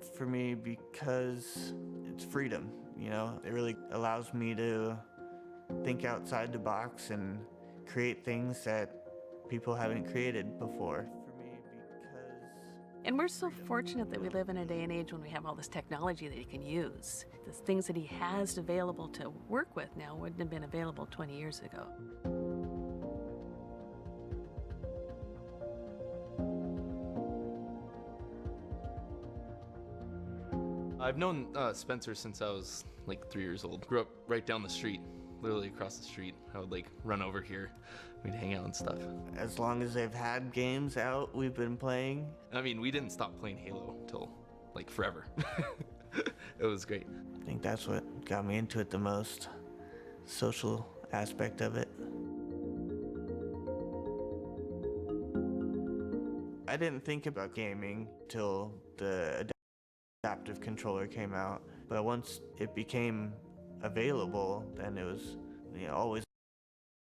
for me because it's freedom, you know? It really allows me to think outside the box and create things that people haven't created before. And we're so fortunate that we live in a day and age when we have all this technology that he can use. The things that he has available to work with now wouldn't have been available 20 years ago. I've known Spencer since I was like 3 years old. Grew up right down the street, literally across the street. I would like run over here, we'd hang out and stuff. As long as they've had games out, we've been playing. I mean, we didn't stop playing Halo till like forever. It was great. I think that's what got me into it the most, social aspect of it. I didn't think about gaming till the adaptive controller came out, but once it became available, then it was, you know, always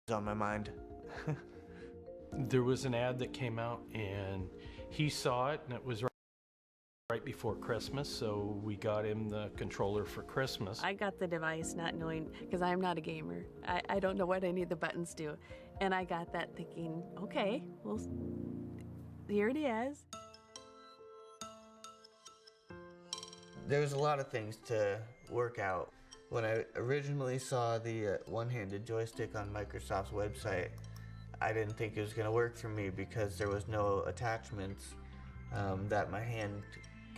on my mind. There was an ad that came out and he saw it, and it was right before Christmas, so we got him the controller for Christmas. I got the device not knowing, because I'm not a gamer. I don't know what any of the buttons do. And I got that thinking, okay, well, here it is. There's a lot of things to work out. When I originally saw the one-handed joystick on Microsoft's website, I didn't think it was going to work for me because there was no attachments that my hand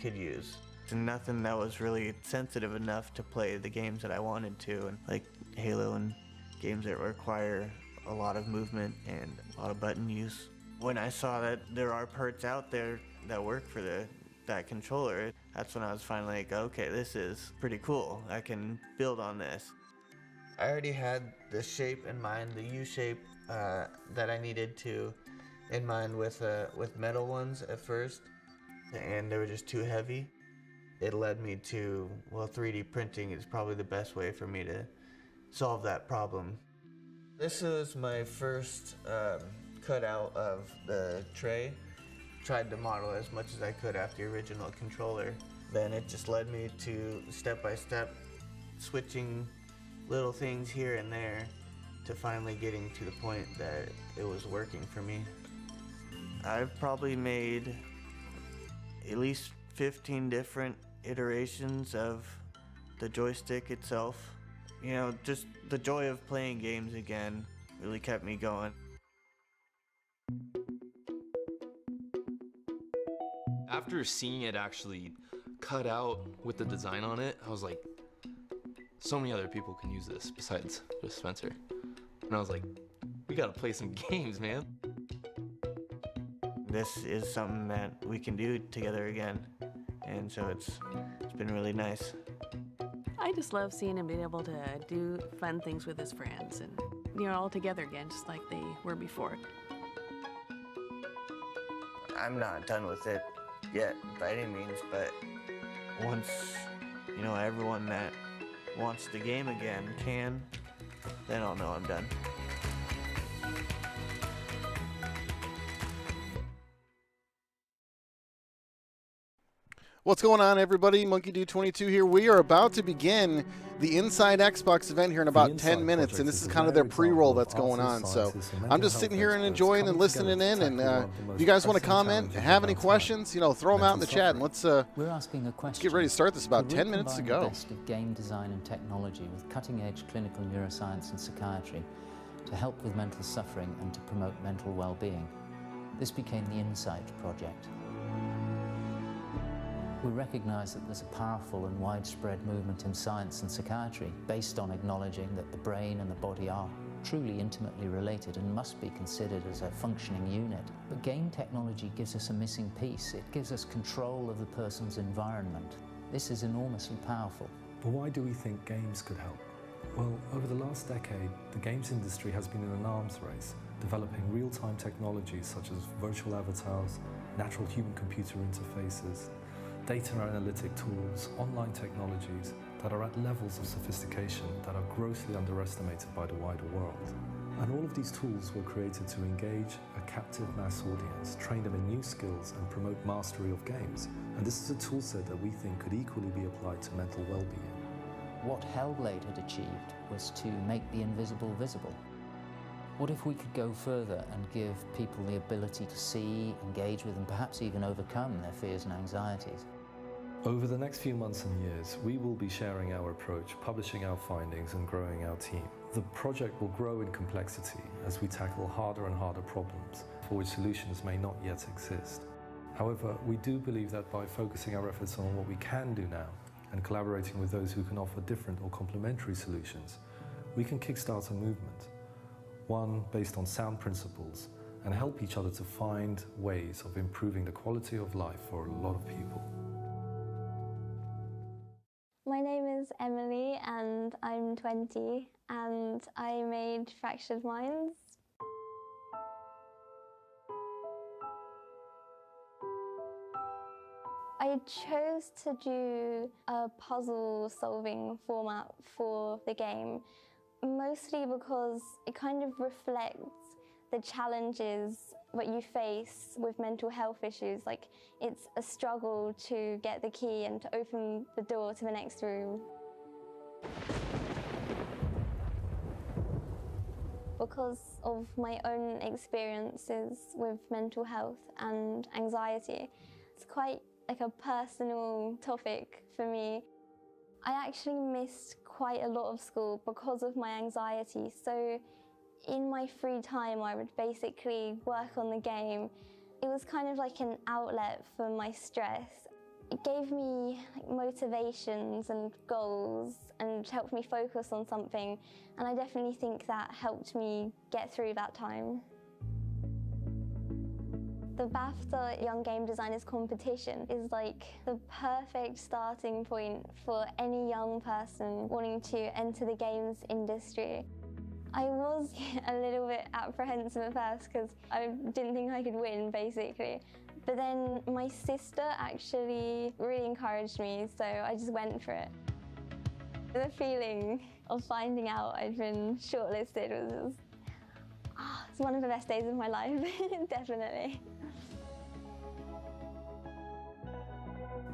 could use. And nothing that was really sensitive enough to play the games that I wanted to, and like Halo and games that require a lot of movement and a lot of button use. When I saw that there are parts out there that work for that controller, that's when I was finally like, okay, this is pretty cool. I can build on this. I already had the shape in mind, the U shape that I needed to in mind with metal ones at first, and they were just too heavy. It led me to, well, 3D printing is probably the best way for me to solve that problem. This was my first cutout of the tray. Tried to model as much as I could after the original controller. Then it just led me to step-by-step switching little things here and there to finally getting to the point that it was working for me. I've probably made at least 15 different iterations of the joystick itself. You know, just the joy of playing games again really kept me going. After seeing it actually cut out with the design on it, I was like, so many other people can use this besides just Spencer. And I was like, we gotta play some games, man. This is something that we can do together again, and so it's been really nice. I just love seeing him being able to do fun things with his friends and, you know, all together again, just like they were before. I'm not done with it yet by any means, but once, you know, everyone that wants the game again can, then I'll know I'm done. What's going on, everybody? MonkeyD22 here. We are about to begin the Inside Xbox event here in about 10 minutes, and this is kind of their pre-roll that's going on. So I'm just sitting here and enjoying and listening in, and if you guys want to comment, have any questions, you know, throw them out in the chat, and let's get ready to start this. About 10 minutes to go. The best of game design and technology with cutting-edge clinical neuroscience and psychiatry to help with mental suffering and to promote mental well-being. This became the Insight Project. We recognize that there's a powerful and widespread movement in science and psychiatry based on acknowledging that the brain and the body are truly intimately related and must be considered as a functioning unit. But game technology gives us a missing piece. It gives us control of the person's environment. This is enormously powerful. But why do we think games could help? Well, over the last decade, the games industry has been in an arms race, developing real-time technologies such as virtual avatars, natural human-computer interfaces, data analytic tools, online technologies that are at levels of sophistication that are grossly underestimated by the wider world. And all of these tools were created to engage a captive mass audience, train them in new skills and promote mastery of games. And this is a tool set that we think could equally be applied to mental well-being. What Hellblade had achieved was to make the invisible visible. What if we could go further and give people the ability to see, engage with, and perhaps even overcome their fears and anxieties? Over the next few months and years, we will be sharing our approach, publishing our findings, and growing our team. The project will grow in complexity as we tackle harder and harder problems for which solutions may not yet exist. However, we do believe that by focusing our efforts on what we can do now and collaborating with those who can offer different or complementary solutions, we can kickstart a movement, one based on sound principles, and help each other to find ways of improving the quality of life for a lot of people. My name is Emily and I'm 20 and I made Fractured Minds. I chose to do a puzzle solving format for the game, mostly because it kind of reflects the challenges that you face with mental health issues. Like, it's a struggle to get the key and to open the door to the next room. Because of my own experiences with mental health and anxiety, it's quite like a personal topic for me. I actually missed quite a lot of school because of my anxiety, so in my free time I would basically work on the game. It was kind of like an outlet for my stress. It gave me motivations and goals and helped me focus on something, and I definitely think that helped me get through that time. The BAFTA Young Game Designers competition is like the perfect starting point for any young person wanting to enter the games industry. I was a little bit apprehensive at first because I didn't think I could win, basically. But then my sister actually really encouraged me, so I just went for it. The feeling of finding out I'd been shortlisted was it's one of the best days of my life, definitely.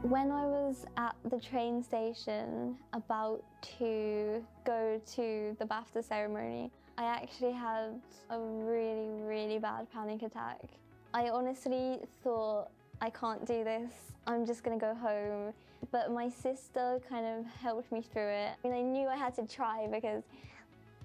When I was at the train station about to go to the BAFTA ceremony, I actually had a really, really bad panic attack. I honestly thought, I can't do this, I'm just gonna go home. But my sister kind of helped me through it. And I knew I had to try because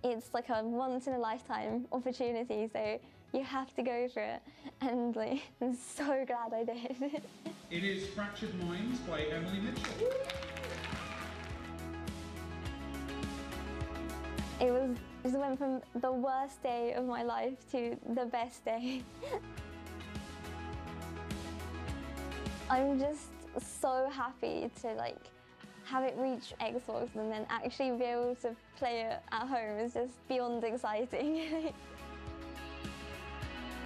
it's like a once-in-a-lifetime opportunity, so you have to go for it. And I'm so glad I did. It is Fractured Minds by Emily Mitchell. It just went from the worst day of my life to the best day. I'm just so happy to have it reach Xbox and then actually be able to play it at home is just beyond exciting.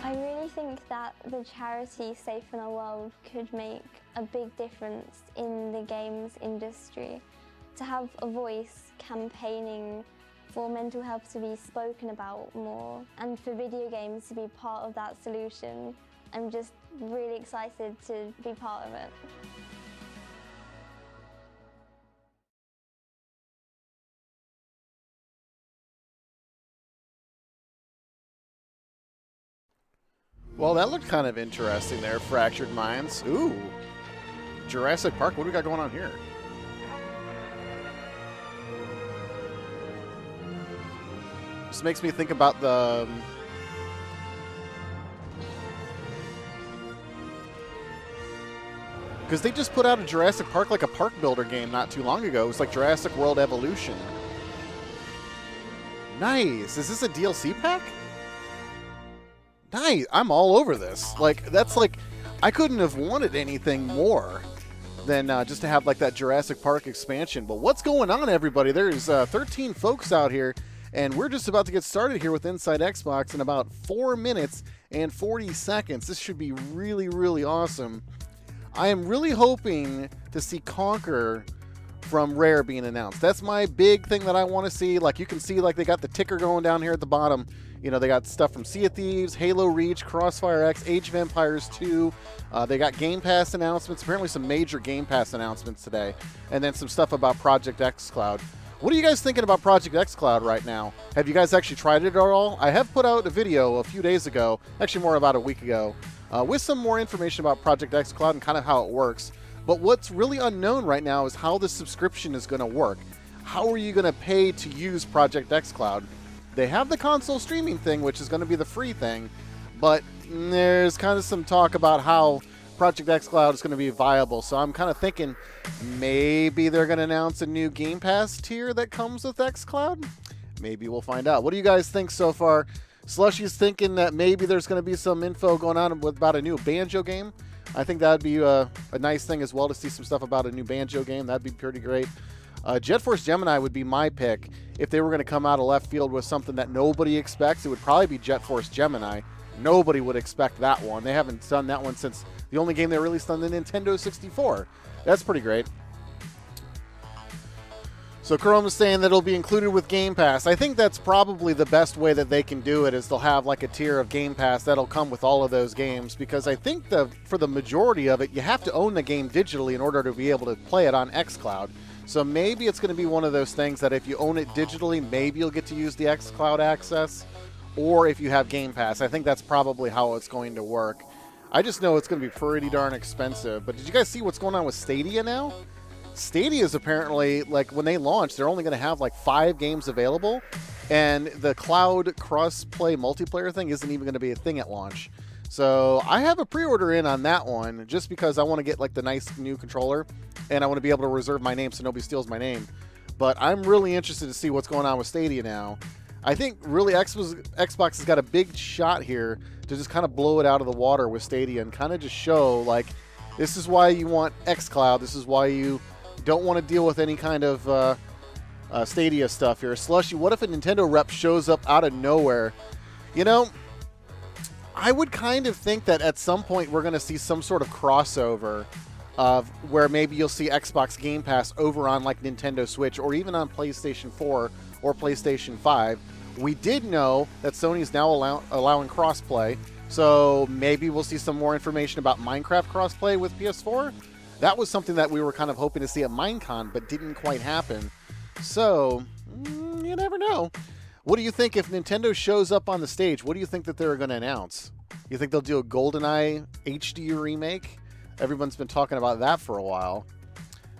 I really think that the charity Safe in Our World could make a big difference in the games industry. To have a voice campaigning for mental health to be spoken about more and for video games to be part of that solution, I'm just really excited to be part of it. Well, that looked kind of interesting there, Fractured Minds. Ooh, Jurassic Park, what do we got going on here? This makes me think about the... Because they just put out a Jurassic Park, like a park builder game not too long ago. It was like Jurassic World Evolution. Nice. Is this a DLC pack? Nice. I'm all over this. I couldn't have wanted anything more than just to have that Jurassic Park expansion. But what's going on, everybody? There's 13 folks out here, and we're just about to get started here with Inside Xbox in about 4 minutes and 40 seconds. This should be really, really awesome. I am really hoping to see Conker from Rare being announced. That's my big thing that I want to see. Like, you can see, like, they got the ticker going down here at the bottom. You know, they got stuff from Sea of Thieves, Halo Reach, CrossFireX, Age of Empires 2. They got Game Pass announcements, apparently some major Game Pass announcements today, and then some stuff about Project xCloud. What are you guys thinking about Project xCloud right now? Have you guys actually tried it at all? I have put out a video a few days ago, actually more about a week ago, with some more information about Project xCloud and kind of how it works. But what's really unknown right now is how the subscription is going to work. How are you going to pay to use Project xCloud? They have the console streaming thing, which is going to be the free thing, but there's kind of some talk about how Project xCloud is going to be viable. So I'm kind of thinking maybe they're going to announce a new Game Pass tier that comes with xCloud. Maybe we'll find out. What do you guys think so far? Slushy's thinking that maybe there's going to be some info going on about a new Banjo game. I think that would be a nice thing as well to see some stuff about a new Banjo game. That'd be pretty great. Jet Force Gemini would be my pick. If they were going to come out of left field with something that nobody expects, it would probably be Jet Force Gemini. Nobody would expect that one. They haven't done that one since the only game they released on the Nintendo 64. That's pretty great. So Chrome is saying that it'll be included with Game Pass. I think that's probably the best way that they can do it, is they'll have like a tier of Game Pass that'll come with all of those games, because I think for the majority of it, you have to own the game digitally in order to be able to play it on xCloud. So maybe it's going to be one of those things that if you own it digitally, maybe you'll get to use the xCloud access, or if you have Game Pass. I think that's probably how it's going to work. I just know it's going to be pretty darn expensive. But did you guys see what's going on with Stadia now? Stadia is apparently, like, when they launch, they're only going to have like 5 games available, and the cloud cross-play multiplayer thing isn't even going to be a thing at launch. So I have a pre-order in on that one just because I want to get like the nice new controller, and I want to be able to reserve my name so nobody steals my name. But I'm really interested to see what's going on with Stadia now. I think really Xbox has got a big shot here to just kind of blow it out of the water with Stadia and kind of just show, like, this is why you want xCloud. This is why you don't want to deal with any kind of Stadia stuff here. Slushy, what if a Nintendo rep shows up out of nowhere? You know, I would kind of think that at some point we're going to see some sort of crossover of where maybe you'll see Xbox Game Pass over on like Nintendo Switch or even on PlayStation 4 or PlayStation 5. We did know that Sony is now allowing crossplay, so maybe we'll see some more information about Minecraft crossplay with PS4. That was something that we were kind of hoping to see at Minecon, but didn't quite happen. So, you never know. What do you think if Nintendo shows up on the stage? What do you think that they're going to announce? You think they'll do a GoldenEye HD remake? Everyone's been talking about that for a while.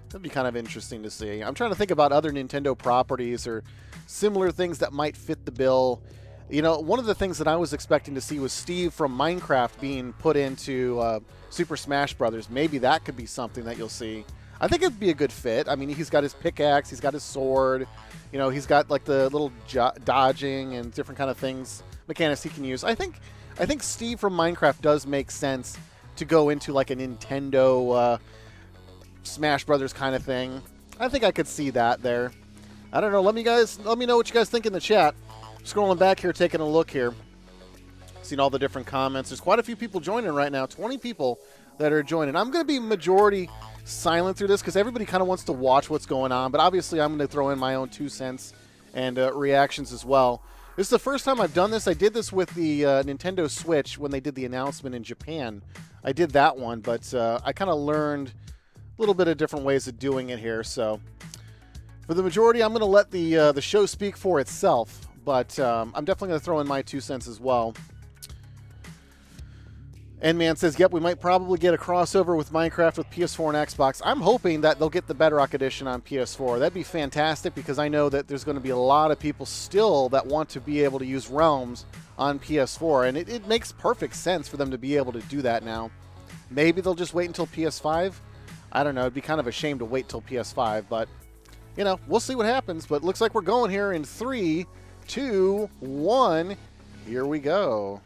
That'd be kind of interesting to see. I'm trying to think about other Nintendo properties or similar things that might fit the bill. You know, one of the things that I was expecting to see was Steve from Minecraft being put into Super Smash Brothers. Maybe that could be something that you'll see. I think it'd be a good fit. I mean, he's got his pickaxe, he's got his sword, you know, he's got like the little dodging and different kind of things, mechanics he can use. I think Steve from Minecraft does make sense to go into like a Nintendo Smash Brothers kind of thing. I think I could see that there. I don't know. Let me know what you guys think in the chat. Scrolling back here, taking a look here, seeing all the different comments. There's quite a few people joining right now. 20 people that are joining. I'm going to be majority silent through this because everybody kind of wants to watch what's going on. But obviously, I'm going to throw in my own 2 cents and reactions as well. This is the first time I've done this. I did this with the Nintendo Switch when they did the announcement in Japan. I did that one, but I kind of learned a little bit of different ways of doing it here. So for the majority, I'm going to let the show speak for itself. But I'm definitely going to throw in my 2 cents as well. Endman says, yep, we might probably get a crossover with Minecraft with PS4 and Xbox. I'm hoping that they'll get the Bedrock Edition on PS4. That'd be fantastic because I know that there's going to be a lot of people still that want to be able to use Realms on PS4. And it makes perfect sense for them to be able to do that now. Maybe they'll just wait until PS5. I don't know. It'd be kind of a shame to wait till PS5. But, you know, we'll see what happens. But it looks like we're going here in 3, 2, 1. Here we go.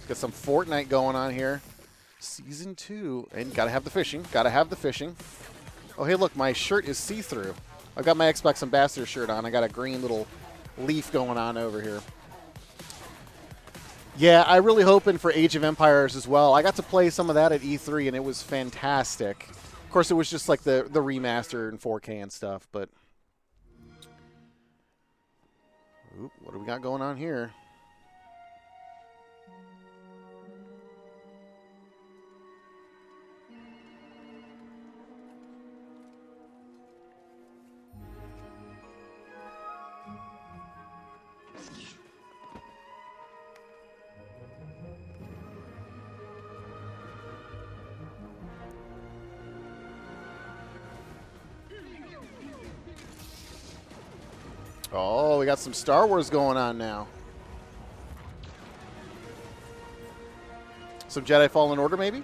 Got some Fortnite going on here. Season 2. And gotta have the fishing. Gotta have the fishing. Oh, hey, look, my shirt is see-through. I've got my Xbox Ambassador shirt on. I got a green little leaf going on over here. Yeah, I really hoping for Age of Empires as well. I got to play some of that at E3, and it was fantastic. Of course, it was just like the remaster in 4K and stuff, but... Oop, what do we got going on here? Oh, we got some Star Wars going on now. Some Jedi Fallen Order, maybe?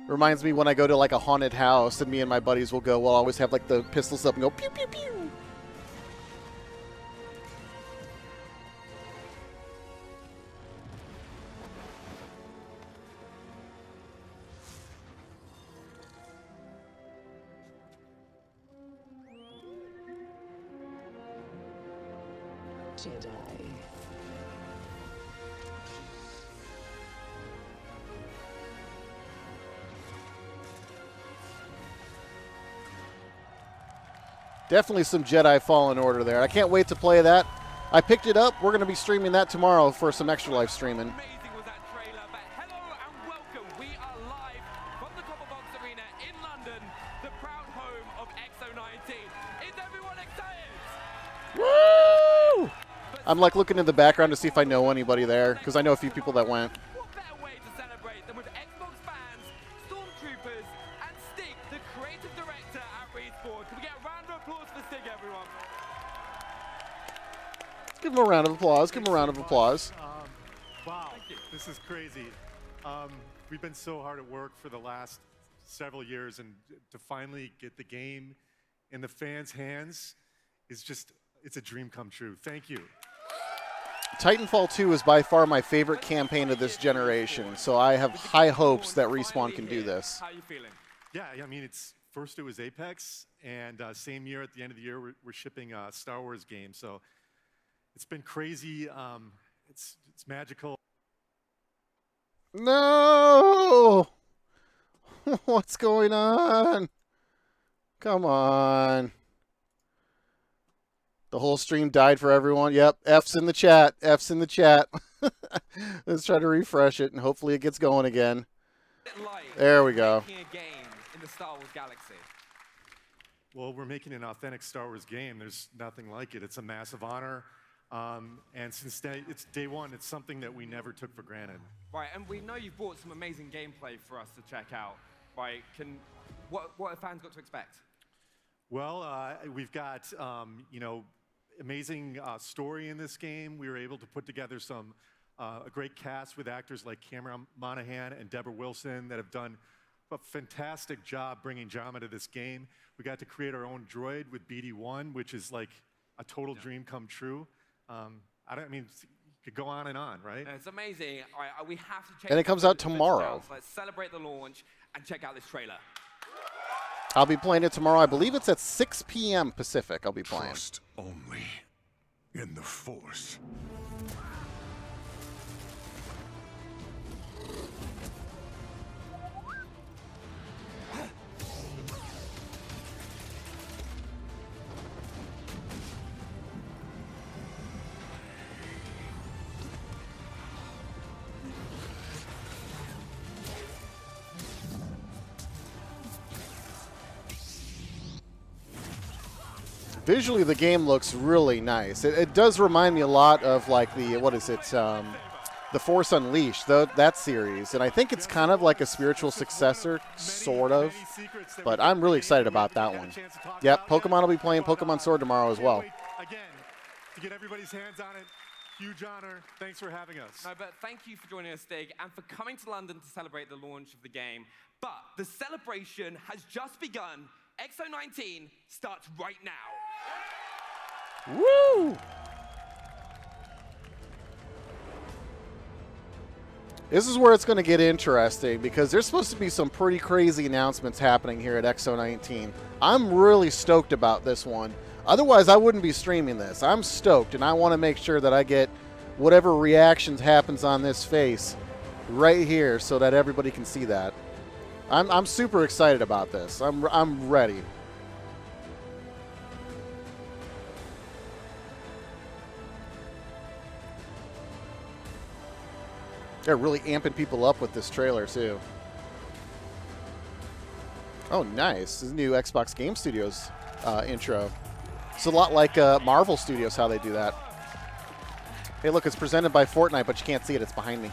Reminds me when I go to like a haunted house and me and my buddies will go, we'll always have like the pistols up and go pew, pew, pew. Jedi. Definitely some Jedi Fallen Order there. I can't wait to play that. I picked it up. We're going to be streaming that tomorrow for some Extra Life streaming. Amazing was that trailer, but hello and welcome. We are live from the Copperbox Arena in London, the proud home of X019. Is everyone excited? Woo! I'm like looking in the background to see if I know anybody there, because I know a few people that went. What better way to celebrate than with Xbox fans, stormtroopers, and Stig, the creative director at Respawn. Can we get a round of applause for Stig, everyone? Give him a round of applause. Give him a round of applause. Wow, this is crazy. We've been so hard at work for the last several years, and to finally get the game in the fans' hands is just, it's a dream come true. Thank you. Titanfall 2 is by far my favorite campaign of this generation, so I have high hopes that Respawn can do this. How are you feeling? Yeah, I mean, first it was Apex, and same year at the end of the year we're shipping a Star Wars game, so it's been crazy. It's magical. No! What's going on? Come on. The whole stream died for everyone. Yep, F's in the chat. F's in the chat. Let's try to refresh it, and hopefully it gets going again. There we go. Making a game in the Star Wars galaxy. Well, we're making an authentic Star Wars game. There's nothing like it. It's a massive honor. And since it's day one, it's something that we never took for granted. Right, and we know you've brought some amazing gameplay for us to check out. Right, what have fans got to expect? Well, we've got, you know, amazing story in this game. We were able to put together a great cast with actors like Cameron Monaghan and Deborah Wilson that have done a fantastic job bringing drama to this game. We got to create our own droid with BD1, which is like a total dream come true. I mean, you could go on, right? It's amazing. All right, we have to check. And it comes out tomorrow. Let's celebrate the launch and check out this trailer. I'll be playing it tomorrow. I believe it's at 6 p.m. Pacific. I'll be playing. Trust only in the Force. Visually, the game looks really nice. It does remind me a lot of like the, what is it, the Force Unleashed, that series. And I think it's kind of like a spiritual successor, sort of. But I'm really excited about that one. Yep, Pokemon will be playing Pokemon Sword tomorrow as well. Again, to get everybody's hands on it, huge honor. Thanks for having us. No, but thank you for joining us, Stig, and for coming to London to celebrate the launch of the game. But the celebration has just begun. X019 starts right now. Woo! This is where it's going to get interesting because there's supposed to be some pretty crazy announcements happening here at X019. I'm really stoked about this one. Otherwise, I wouldn't be streaming this. I'm stoked, and I want to make sure that I get whatever reactions happens on this face right here so that everybody can see that. I'm super excited about this. I'm ready. They're really amping people up with this trailer, too. Oh, nice. This is new Xbox Game Studios intro. It's a lot like Marvel Studios, how they do that. Hey, look, it's presented by Fortnite, but you can't see it. It's behind me.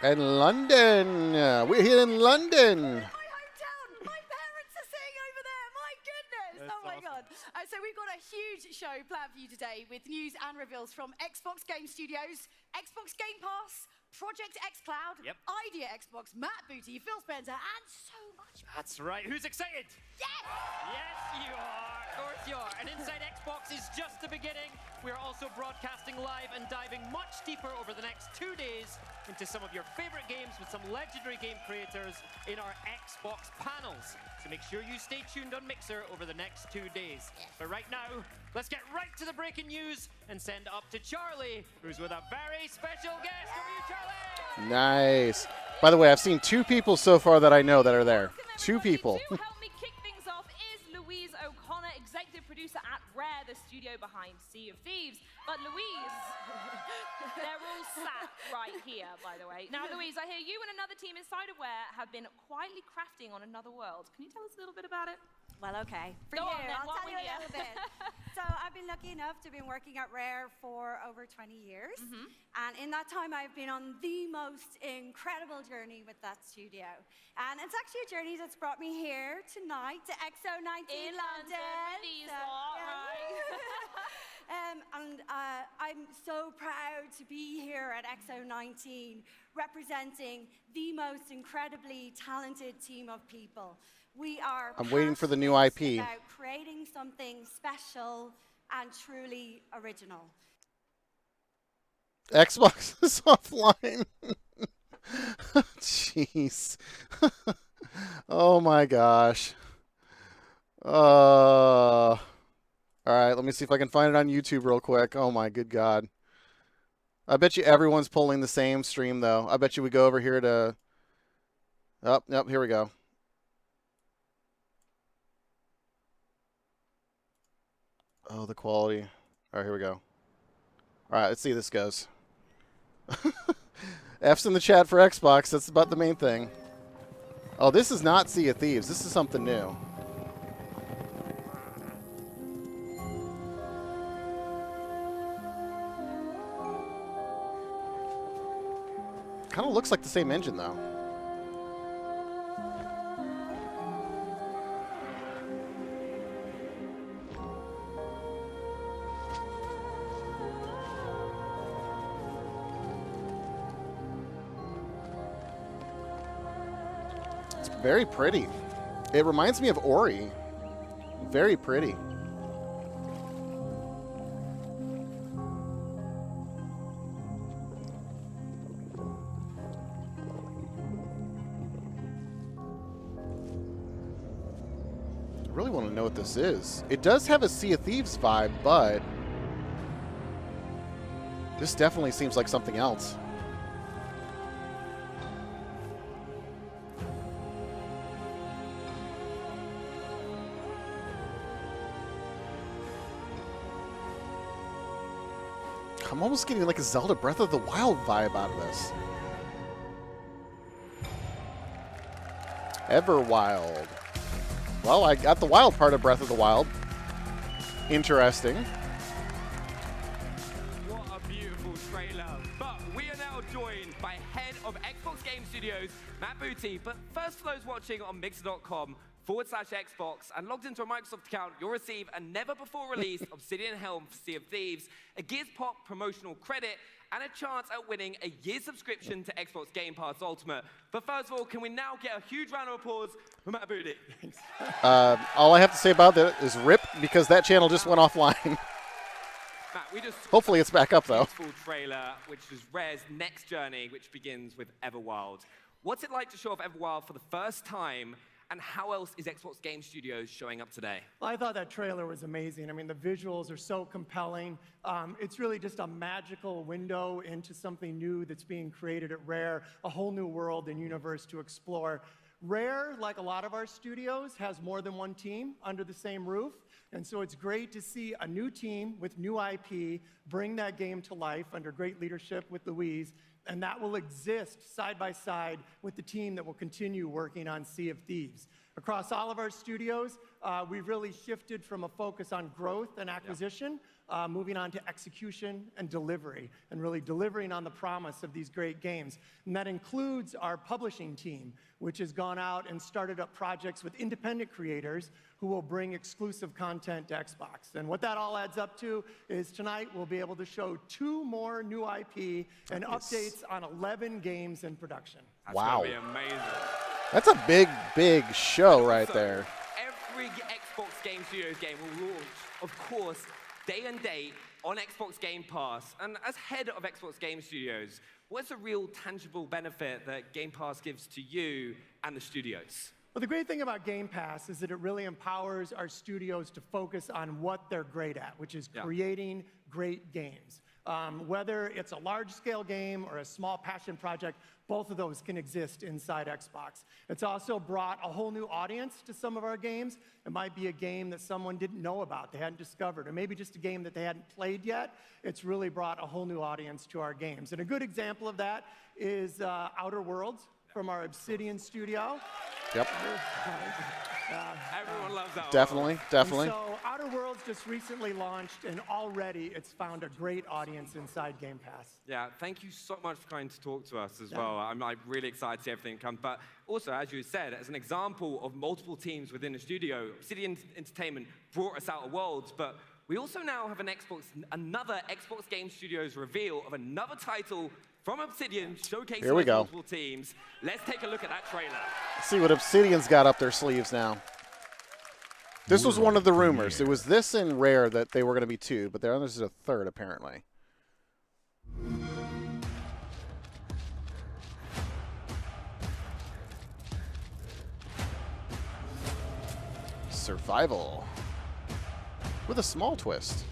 In London. We're here in London. My hometown. My parents are sitting over there. My goodness. Oh my God. So we've got a huge show planned for you today with news and reveals from Xbox Game Studios, Xbox Game Pass, Project xCloud, Idea Xbox, Matt Booty, Phil Spencer, and so much more. That's right. Who's excited? Yes! Yes, you are. Of course you are. And Inside Xbox is just the beginning. We're also broadcasting live and diving much deeper over the next 2 days into some of your favorite games with some legendary game creators in our Xbox panels. So make sure you stay tuned on Mixer over the next 2 days. But right now, let's get right to the breaking news and send up to Charlie, who's with a very special guest. Over you, Charlie! Nice. By the way, I've seen 2 people so far that I know that are there. 2 people. To help me kick things off is Louise O'Connor, executive producer at Rare, the studio behind Sea of Thieves. But Louise, they're all sat right here, by the way. Now, Louise, I hear you and another team inside of Rare have been quietly crafting on another world. Can you tell us a little bit about it? Well, okay. For Go you, on then, I'll while tell you we're a here. little bit. So I've been lucky enough to be working at Rare for over 20 years. And in that time, I've been on the most incredible journey with that studio. And it's actually a journey that's brought me here tonight to XO19 In London, these lot, right? And I'm so proud to be here at XO19, representing the most incredibly talented team of people. We are I'm waiting for the new IP. About creating something special and truly original. Xbox is offline. Jeez. Oh my gosh. All right, let me see if I can find it on YouTube real quick. Oh my good God. I bet you everyone's pulling the same stream though. I bet you we go over here to... Oh, yep, here we go. Oh, the quality. All right, here we go. All right, let's see how this goes. F's in the chat for Xbox. That's about the main thing. Oh, this is not Sea of Thieves. This is something new. Kind of looks like the same engine, though. Very pretty. It reminds me of Ori. Very pretty. I really want to know what this is. It does have a Sea of Thieves vibe, but this definitely seems like something else. I'm almost getting like a Zelda Breath of the Wild vibe out of this. Everwild. Well, I got the wild part of Breath of the Wild. Interesting. What a beautiful trailer. But we are now joined by head of Xbox Game Studios, Matt Booty. But first, for those watching on Mixer.com, xbox and logged into a Microsoft account, you'll receive a never-before-released Obsidian Helm for Sea of Thieves, a Gears Pop promotional credit, and a chance at winning a year's subscription to Xbox Game Pass Ultimate. But first of all, can we now get a huge round of applause for Matt Booty? All I have to say about that is RIP, because that channel just went offline. Matt, we just Hopefully it's back up, though. Beautiful trailer, which is Rare's next journey, which begins with Everwild. What's it like to show off Everwild for the first time, and how else is Xbox Game Studios showing up today? Well, I thought that trailer was amazing. I mean, the visuals are so compelling. It's really just a magical window into something new that's being created at Rare, a whole new world and universe to explore. Rare, like a lot of our studios, has more than one team under the same roof. And so it's great to see a new team with new IP bring that game to life under great leadership with Louise, and that will exist side by side with the team that will continue working on Sea of Thieves. Across all of our studios, we've really shifted from a focus on growth and acquisition, moving on to execution and delivery, and really delivering on the promise of these great games. And that includes our publishing team, which has gone out and started up projects with independent creators who will bring exclusive content to Xbox. And what that all adds up to is tonight we'll be able to show 2 more new IP and updates on 11 games in production. That's wow. gonna be amazing. That's a big, big show right there. Every Xbox Game Studios game will launch, of course, day and date on Xbox Game Pass. And as head of Xbox Game Studios, what's the real tangible benefit that Game Pass gives to you and the studios? Well, the great thing about Game Pass is that it really empowers our studios to focus on what they're great at, which is creating great games. Whether it's a large-scale game or a small passion project, both of those can exist inside Xbox. It's also brought a whole new audience to some of our games. It might be a game that someone didn't know about, they hadn't discovered, or maybe just a game that they hadn't played yet. It's really brought a whole new audience to our games. And a good example of that is Outer Worlds from our Obsidian studio. Yep. Everyone loves Outer Definitely, Worlds. definitely. And so Outer Worlds just recently launched, and already it's found a great audience inside Game Pass. Yeah, thank you so much for coming to talk to us as well. I'm like really excited to see everything come. But also, as you said, as an example of multiple teams within the studio, Obsidian Entertainment brought us Outer Worlds, but we also now have another Xbox Game Studios reveal of another title from Obsidian, showcasing multiple teams. Let's take a look at that trailer. Let's see what Obsidian's got up their sleeves now. This was one of the rumors. It was this and Rare that they were going to be 2, but there's a 3rd apparently. Survival. With a small twist.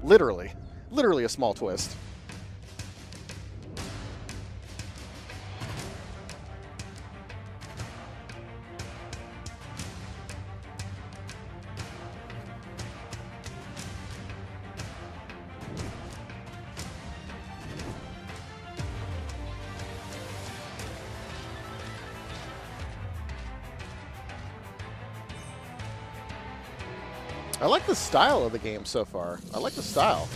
Literally. Literally a small twist. I like the style of the game so far. I like the style.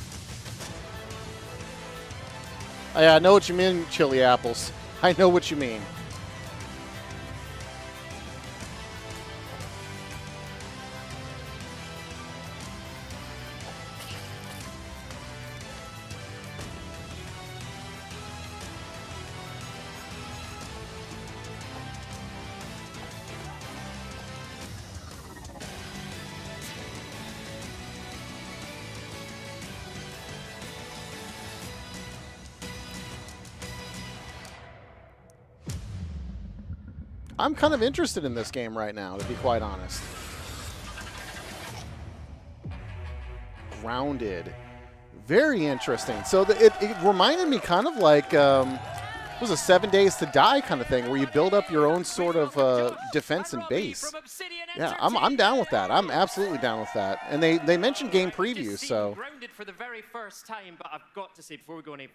I know what you mean, chili apples. I know what you mean. I'm kind of interested in this game right now, to be quite honest. Grounded. Very interesting. So it reminded me kind of like, it was a 7 Days to Die kind of thing, where you build up your own sort of defense and base. Yeah, I'm down with that. I'm absolutely down with that. And they mentioned game previews, so. Grounded for the very first time, but I've got to say, before we go any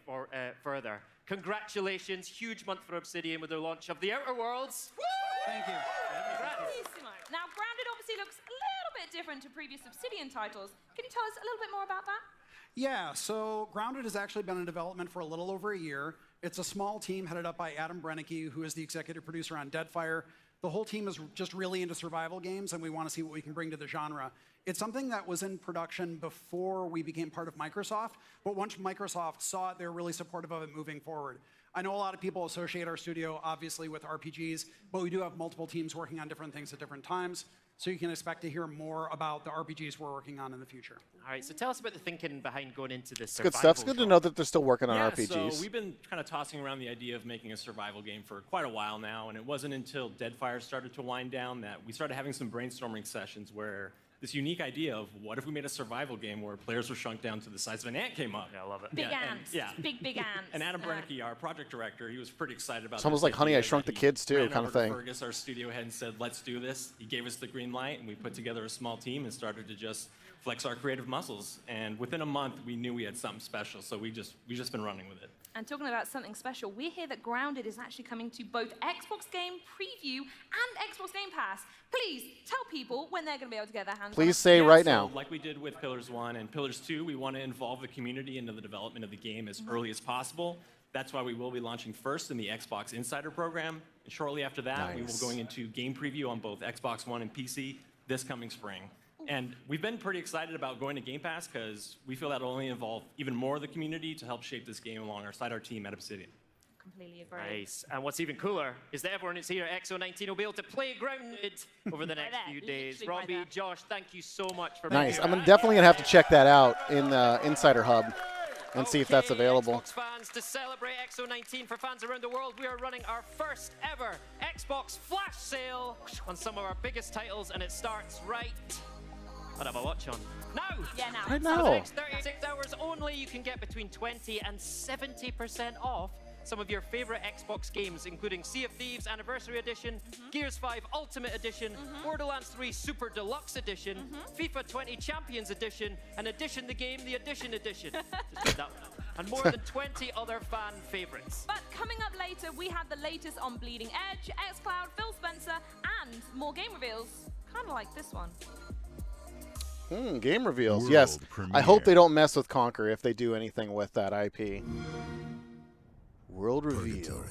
further, congratulations, huge month for Obsidian with their launch of The Outer Worlds. Woo! Thank you. Now, Grounded obviously looks a little bit different to previous Obsidian titles. Can you tell us a little bit more about that? Yeah, so Grounded has actually been in development for a little over a year. It's a small team headed up by Adam Brennicke, who is the executive producer on Deadfire. The whole team is just really into survival games, and we want to see what we can bring to the genre. It's something that was in production before we became part of Microsoft, but once Microsoft saw it, they were really supportive of it moving forward. I know a lot of people associate our studio, obviously, with RPGs, but we do have multiple teams working on different things at different times, so you can expect to hear more about the RPGs we're working on in the future. All right, so tell us about the thinking behind going into this. It's good stuff. It's good to know that they're still working on RPGs. So we've been kind of tossing around the idea of making a survival game for quite a while now, and it wasn't until Deadfire started to wind down that we started having some brainstorming sessions where this unique idea of what if we made a survival game where players were shrunk down to the size of an ant came up. Yeah, I love it. Big ants. Big ants. And Adam Brennicke, our project director, he was pretty excited about It's almost like Honey, I Shrunk the Kids too, kind of thing. Fergus, our studio head, and said, let's do this. He gave us the green light, and we put together a small team and started to just flex our creative muscles. And within a month, we knew we had something special, so we just been running with it. And talking about something special, we hear that Grounded is actually coming to both Xbox Game Preview and Xbox Game Pass. Please tell people when they're going to be able to get their hands on it. Please say right now. So like we did with Pillars 1 and Pillars 2, we want to involve the community into the development of the game as early as possible. That's why we will be launching first in the Xbox Insider program. And shortly after that, we will be going into game preview on both Xbox One and PC this coming spring. And we've been pretty excited about going to Game Pass because we feel that will only involve even more of the community to help shape this game alongside our team at Obsidian. Completely agree. Nice. And what's even cooler is that everyone who's here at X019 will be able to play Grounded over the next few days. Robbie, Josh, thank you so much for being here. Nice. I'm definitely going to have to check that out in the Insider Hub and see if that's available. Xbox fans, to celebrate X019 for fans around the world, we are running our first ever Xbox flash sale on some of our biggest titles, and it starts right. I'd have a watch on. Now! Yeah, now. I know. For the next 36 hours only, you can get between 20 and 70% off some of your favorite Xbox games, including Sea of Thieves Anniversary Edition, Gears 5 Ultimate Edition, Borderlands 3 Super Deluxe Edition, FIFA 20 Champions Edition, and Edition the Game, the Edition Edition. Just made that one up. And more than 20 other fan favorites. But coming up later, we have the latest on Bleeding Edge, xCloud, Phil Spencer, and more game reveals, kind of like this one. Game reveals, World yes. premiere. I hope they don't mess with Conquer if they do anything with that IP. World reveal. Purgatory,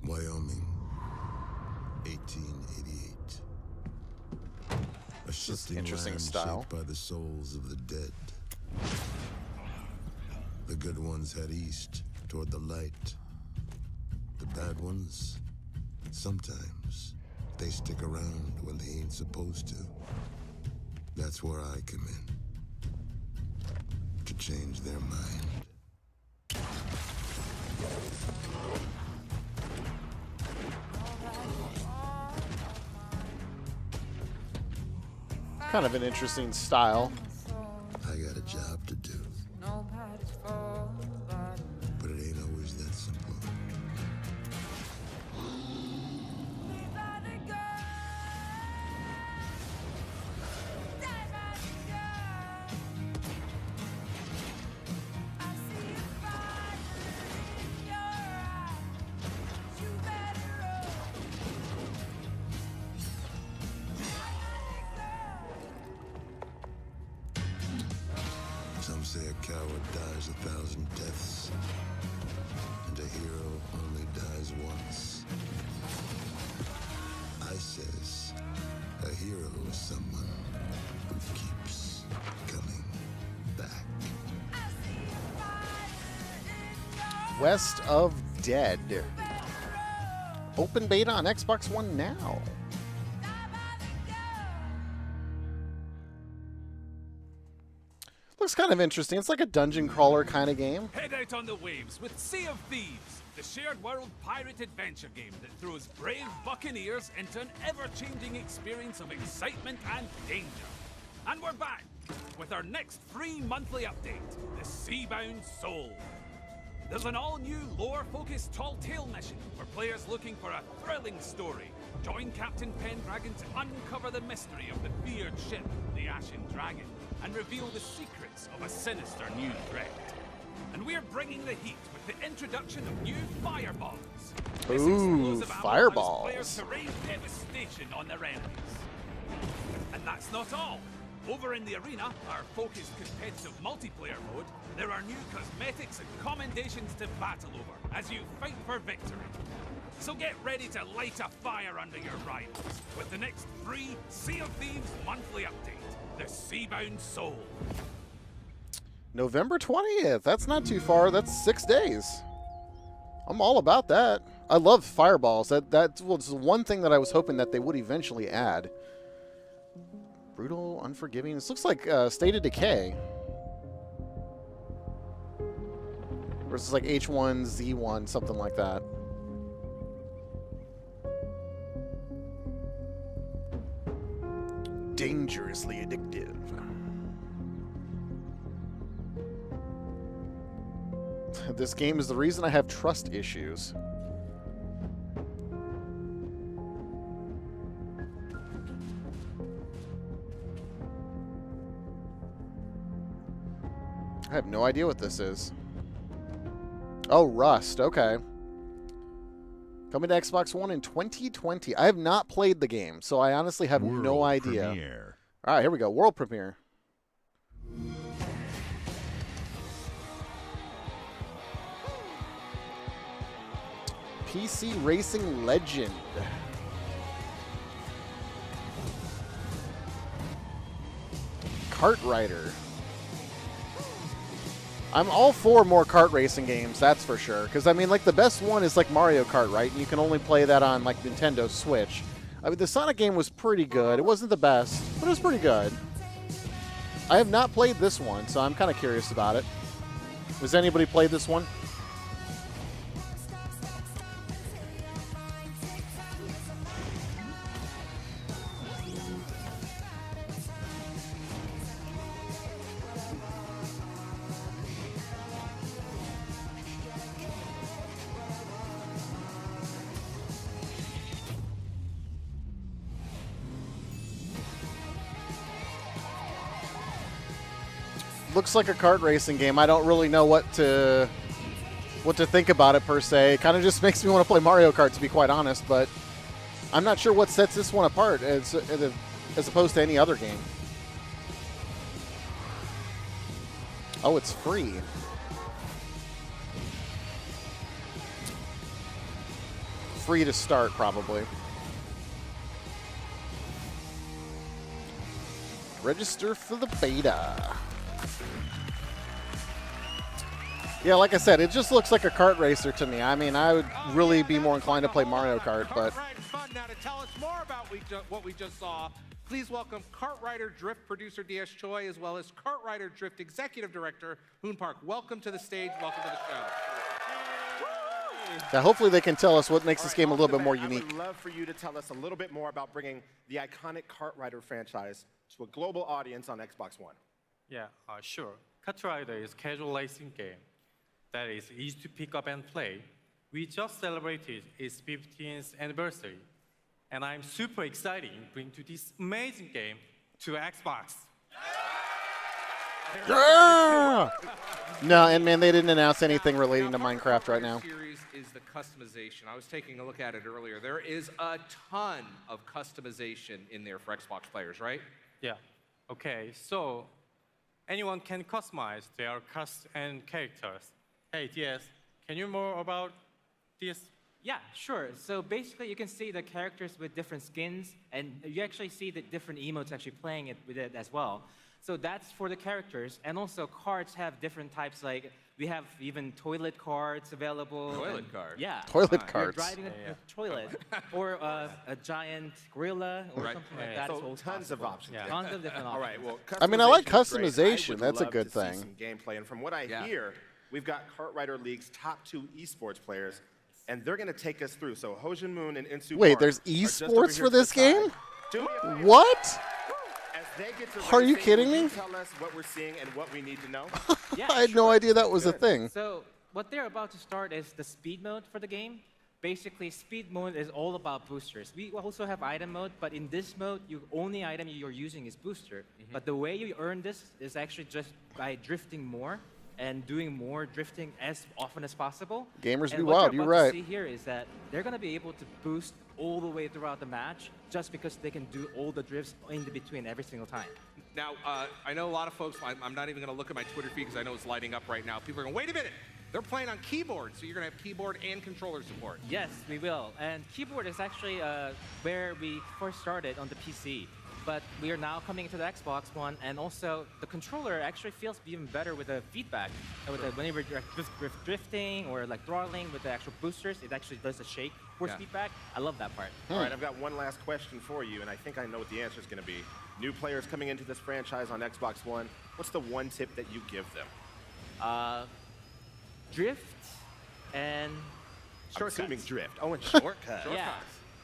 Wyoming, 1888. A shifting interesting land style. shaped by the souls of the dead. The good ones head east toward the light. The bad ones, sometimes, they stick around when they ain't supposed to. That's where I come in. To change their mind. Kind of an interesting style. I got a job to do. But it ain't always that simple. Some say a coward dies 1,000 deaths, and a hero only dies once. I says a hero is someone who keeps coming back. West of Dead. Open beta on Xbox One now. Looks kind of interesting. It's like a dungeon crawler kind of game. Head out on the waves with Sea of Thieves, the shared world pirate adventure game that throws brave buccaneers into an ever-changing experience of excitement and danger. And we're back with our next free monthly update, the Seabound Soul. There's an all-new lore-focused tall tale mission for players looking for a thrilling story. Join Captain Pendragon to uncover the mystery of the feared ship, the Ashen Dragon, and reveal the secrets of a sinister new threat. And we're bringing the heat with the introduction of new fireballs. This Ooh, explosive ammo fireballs. allows players to rain devastation on their enemies. And that's not all. Over in the arena, our focused competitive multiplayer mode, there are new cosmetics and commendations to battle over as you fight for victory. So get ready to light a fire under your rivals with the next free Sea of Thieves monthly update, the Seabound Soul. November 20th. That's not too far. That's 6 days. I'm all about that. I love fireballs. That was one thing that I was hoping that they would eventually add. Brutal, unforgiving. This looks like State of Decay. Versus like H1Z1, something like that. Dangerously addictive. This game is the reason I have trust issues. I have no idea what this is. Oh, Rust. Okay. Coming to Xbox One in 2020. I have not played the game, so I honestly have no idea. Premiere. All right, here we go. World premiere. PC Racing Legend. Kart Rider. I'm all for more kart racing games, that's for sure. Because, I mean, like, the best one is, like, Mario Kart, right? And you can only play that on, like, Nintendo Switch. I mean, the Sonic game was pretty good. It wasn't the best, but it was pretty good. I have not played this one, so I'm kind of curious about it. Has anybody played this one? Looks like a kart racing game. I don't really know what to think about it per se. It kind of just makes me want to play Mario Kart, to be quite honest, but I'm not sure what sets this one apart as opposed to any other game. Oh, it's free. Free to start, probably. Register for the beta. Yeah, like I said, it just looks like a kart racer to me. I mean, I would really be more inclined to play Mario Kart, but... Now to tell us more about what we just saw, please welcome Kart Rider Drift producer DS Choi, as well as Kart Rider Drift executive director Hoon Park. Welcome to the stage. Welcome to the show. Yeah, hopefully they can tell us what makes this game a little bit more unique. I would love for you to tell us a little bit more about bringing the iconic Kart Rider franchise to a global audience on Xbox One. Yeah, sure. Kart Rider is a casual racing game that is easy to pick up and play. We just celebrated its 15th anniversary, and I'm super excited to bring this amazing game to Xbox. Yeah! No, and man, they didn't announce anything relating to Minecraft right now. Series is the customization. I was taking a look at it earlier. There is a ton of customization in there for Xbox players, right? Yeah. Okay, so anyone can customize their cast and characters. Hey, DS, can you more about this? Yeah, sure. So basically, you can see the characters with different skins, and you actually see the different emotes actually playing it with it as well. So that's for the characters, and also carts have different types. Like we have even toilet carts available. Toilet cart. Yeah. Toilet carts. You're driving a toilet, or a giant gorilla, or something like that. So It's tons possible. of options. Yeah. Tons of different options. All right. Well, I mean, I like customization's great. customization. I would That's a love good to see thing. some gameplay, and from what I hear, we've got Kart Rider League's top 2 esports players, and they're going to take us through. So Hojin Moon and Insu Wait, Park there's are just over esports here for to this the side. game? Do me a favor. What? As they get to Are you racing, kidding will me? you tell us what we're seeing and what we need to know? Yeah, I had no idea that was a thing. So what they're about to start is the speed mode for the game. Basically, speed mode is all about boosters. We also have item mode, but in this mode, the only item you're using is booster. But the way you earn this is actually just by drifting more and doing more drifting as often as possible. Gamers and be what wild, you're you're about right. to see here is that they're going to be able to boost all the way throughout the match just because they can do all the drifts in between every single time. Now, I know a lot of folks, I'm not even going to look at my Twitter feed because I know it's lighting up right now. People are going, wait a minute, they're playing on keyboard, so you're going to have keyboard and controller support. Yes, we will. And keyboard is actually where we first started on the PC. But we are now coming into the Xbox One, and also the controller actually feels even better with the feedback. Whenever you're drifting or like throttling with the actual boosters, it actually does a shake force feedback. I love that part. All right, I've got one last question for you, and I think I know what the answer is going to be. New players coming into this franchise on Xbox One, what's the one tip that you give them? Drift and shortcuts. I'm assuming drift. Oh, and shortcuts. Yeah,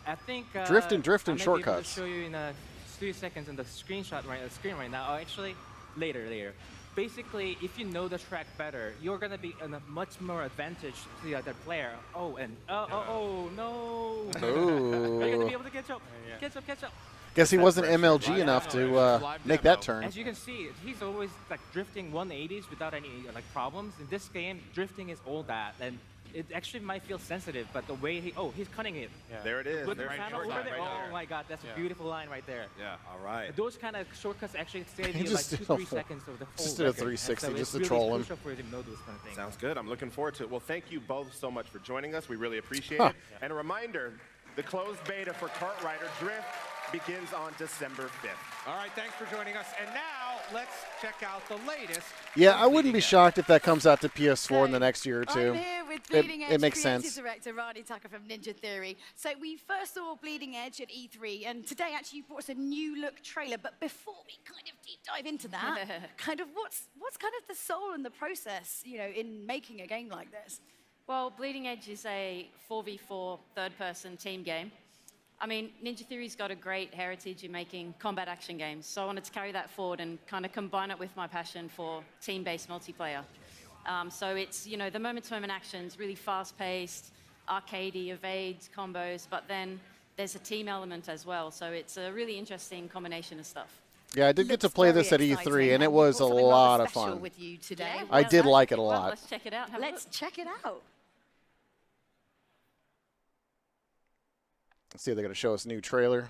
I think Drift and I may shortcuts. be able to show you in a few seconds on the screenshot screen right now. Oh, actually, later. Basically, if you know the track better, you're gonna be in a much more advantage to the other player. Oh, and oh no! Ooh. Are you gonna be able to catch up? Catch up. Guess he wasn't MLG enough to make that turn. As you can see, he's always like drifting 180s without any like problems. In this game, drifting is all that, and it actually might feel sensitive, but the way he's cutting it. Yeah. There it is. With the Right panel there. over there. Right Oh there. my God, that's a beautiful line right there. Yeah. All right. Those kind of shortcuts actually save He you like just 2-3 seconds of the whole just did a record. 360 And so just it's to troll him. Crucial for you to know those kind of things. Sounds good. I'm looking forward to it. Well, thank you both so much for joining us. We really appreciate it. And a reminder, the closed beta for Kart Rider Drift begins on December 5th. All right, thanks for joining us. And now let's check out the latest. Yeah, I wouldn't be shocked if that comes out to PS4 in the next year or two. I'm here with Bleeding Edge it makes Creative sense. Director Rani Tucker from Ninja Theory. So we first saw Bleeding Edge at E3, and today actually you brought us a new look trailer. But before we kind of deep dive into that, kind of what's kind of the soul and the process, in making a game like this? Well, Bleeding Edge is a 4v4 third-person team game. I mean, Ninja Theory's got a great heritage in making combat action games, so I wanted to carry that forward and kind of combine it with my passion for team-based multiplayer. So it's, the moment-to-moment actions, really fast-paced, arcadey, evades, combos, but then there's a team element as well, so it's a really interesting combination of stuff. Yeah, I did get to play this at E3, and it was a lot of fun. With you today. I did like it a Well, lot. let's check it out. Let's check it out. Let's see if they're going to show us a new trailer.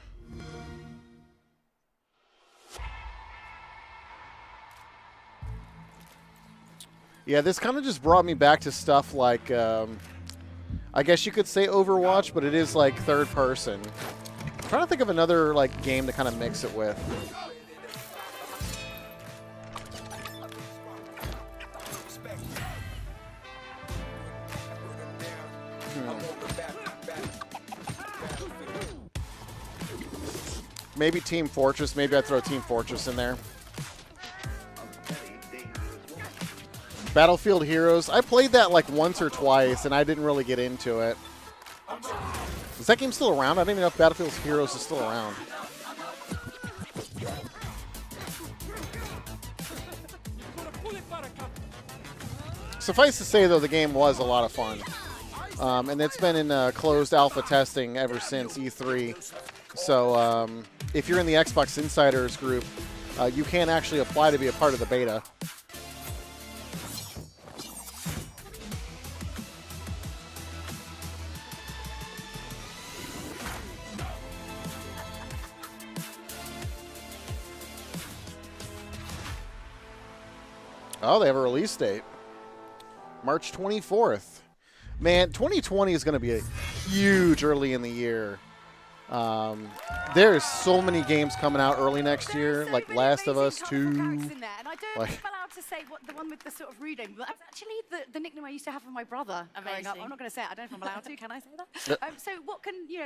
Yeah, this kind of just brought me back to stuff like, I guess you could say Overwatch, but it is like third person. I'm trying to think of another like game to kind of mix it with. Maybe Team Fortress. Maybe I'd throw Team Fortress in there. Battlefield Heroes. I played that like once or twice, and I didn't really get into it. Is that game still around? I don't even know if Battlefield Heroes is still around. Suffice to say, though, the game was a lot of fun. And it's been in closed alpha testing ever since E3. So if you're in the Xbox Insiders group, you can actually apply to be a part of the beta. Oh, they have a release date. March 24th. Man, 2020 is going to be a huge early in the year. There's so many games coming out early next year, like Last of Us 2. In there. And I don't think I'm allowed to say what the one with the sort of reading, but that's actually the nickname I used to have for my brother growing up. I'm not going to say it. I don't know if I'm allowed to. Can I say that? So what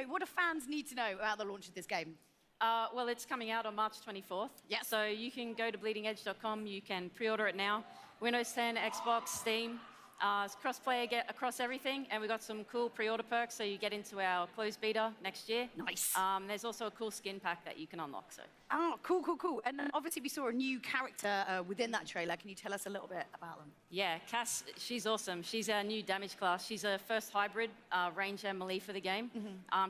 what do fans need to know about the launch of this game? Well, it's coming out on March 24th. Yeah. So you can go to bleedingedge.com. You can pre-order it now. Windows 10, Xbox, Steam. It's cross-play across everything, and we've got some cool pre-order perks, so you get into our closed beta next year. Nice. There's also a cool skin pack that you can unlock. So. Oh, cool. And then obviously we saw a new character within that trailer. Can you tell us a little bit about them? Yeah, Cass, she's awesome. She's our new damage class. She's a first hybrid range and melee for the game.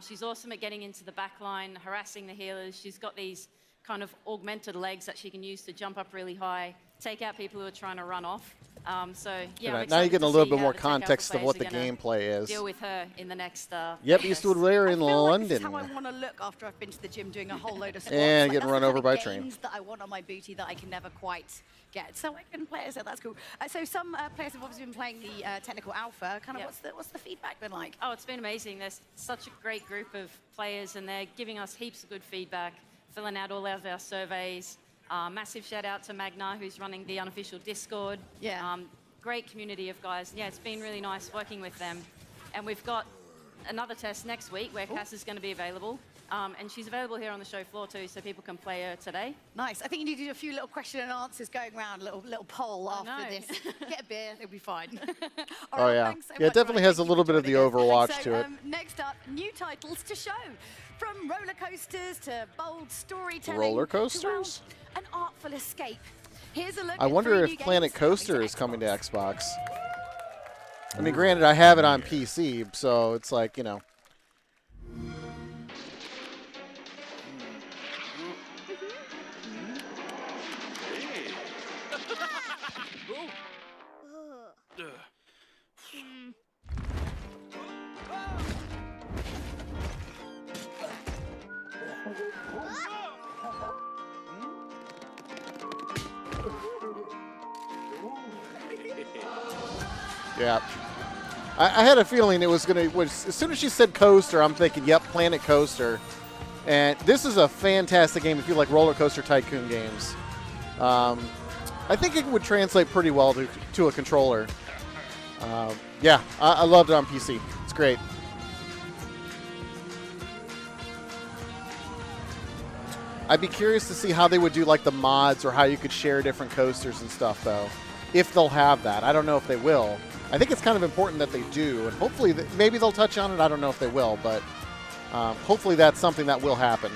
She's awesome at getting into the back line, harassing the healers. She's got these kind of augmented legs that she can use to jump up really high, take out people who are trying to run off. So yeah, I'm now you're excited getting a to little see bit how more the Tech Alpha context of players what are the gonna gameplay is. Deal with her in the next. Yep, Eastwood Lair in This London. is how I want to look after I've been to the gym doing a whole load of squats. And Like, getting that's run the over kind by of a train. gains that I want on my booty that I can never quite get. So I can play it, so that's cool. So some players have obviously been playing the technical alpha. Kind of what's the feedback been like? Oh, it's been amazing. There's such a great group of players, and they're giving us heaps of good feedback, filling out all of our surveys. Massive shout out to Magna, who's running the unofficial Discord. Yeah. Great community of guys. Yeah, it's been really nice working with them. And we've got another test next week where Cass is going to be available. And she's available here on the show floor too, so people can play her today. Nice. I think you need to do a few little question and answers going around, little poll after this. Get a beer, it'll be fine. Oh yeah, yeah, it definitely has a little bit of the Overwatch to it. Next up, new titles to show. From roller coasters to bold storytelling. Roller to, coasters? well, an artful escape. Here's a look I at wonder 3 if new Planet games Coaster is coming to Xbox. I mean, granted, I have it on PC, so it's like, you know. Yeah. I had a feeling it was going to, as soon as she said coaster, I'm thinking, yep, Planet Coaster. And this is a fantastic game if you like roller coaster tycoon games. I think it would translate pretty well to a controller. Yeah, I loved it on PC. It's great. I'd be curious to see how they would do like the mods or how you could share different coasters and stuff, though. If they'll have that. I don't know if they will. I think it's kind of important that they do, and hopefully, maybe they'll touch on it. I don't know if they will, but hopefully that's something that will happen.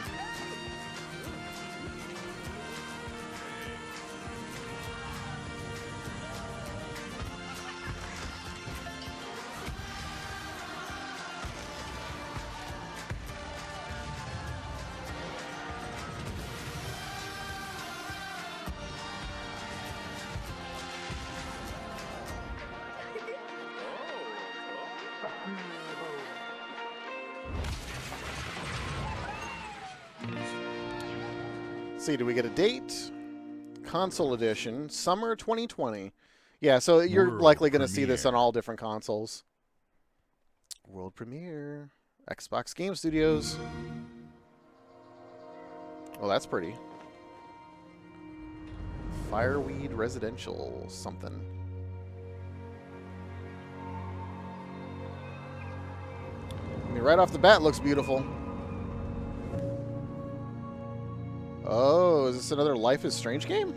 See, do we get a date? Console edition, summer 2020. Yeah, so you're likely going to see this on all different consoles. World premiere, Xbox Game Studios. Oh, that's pretty. Fireweed Residential something. I mean, right off the bat, looks beautiful. Oh, is this another Life is Strange game?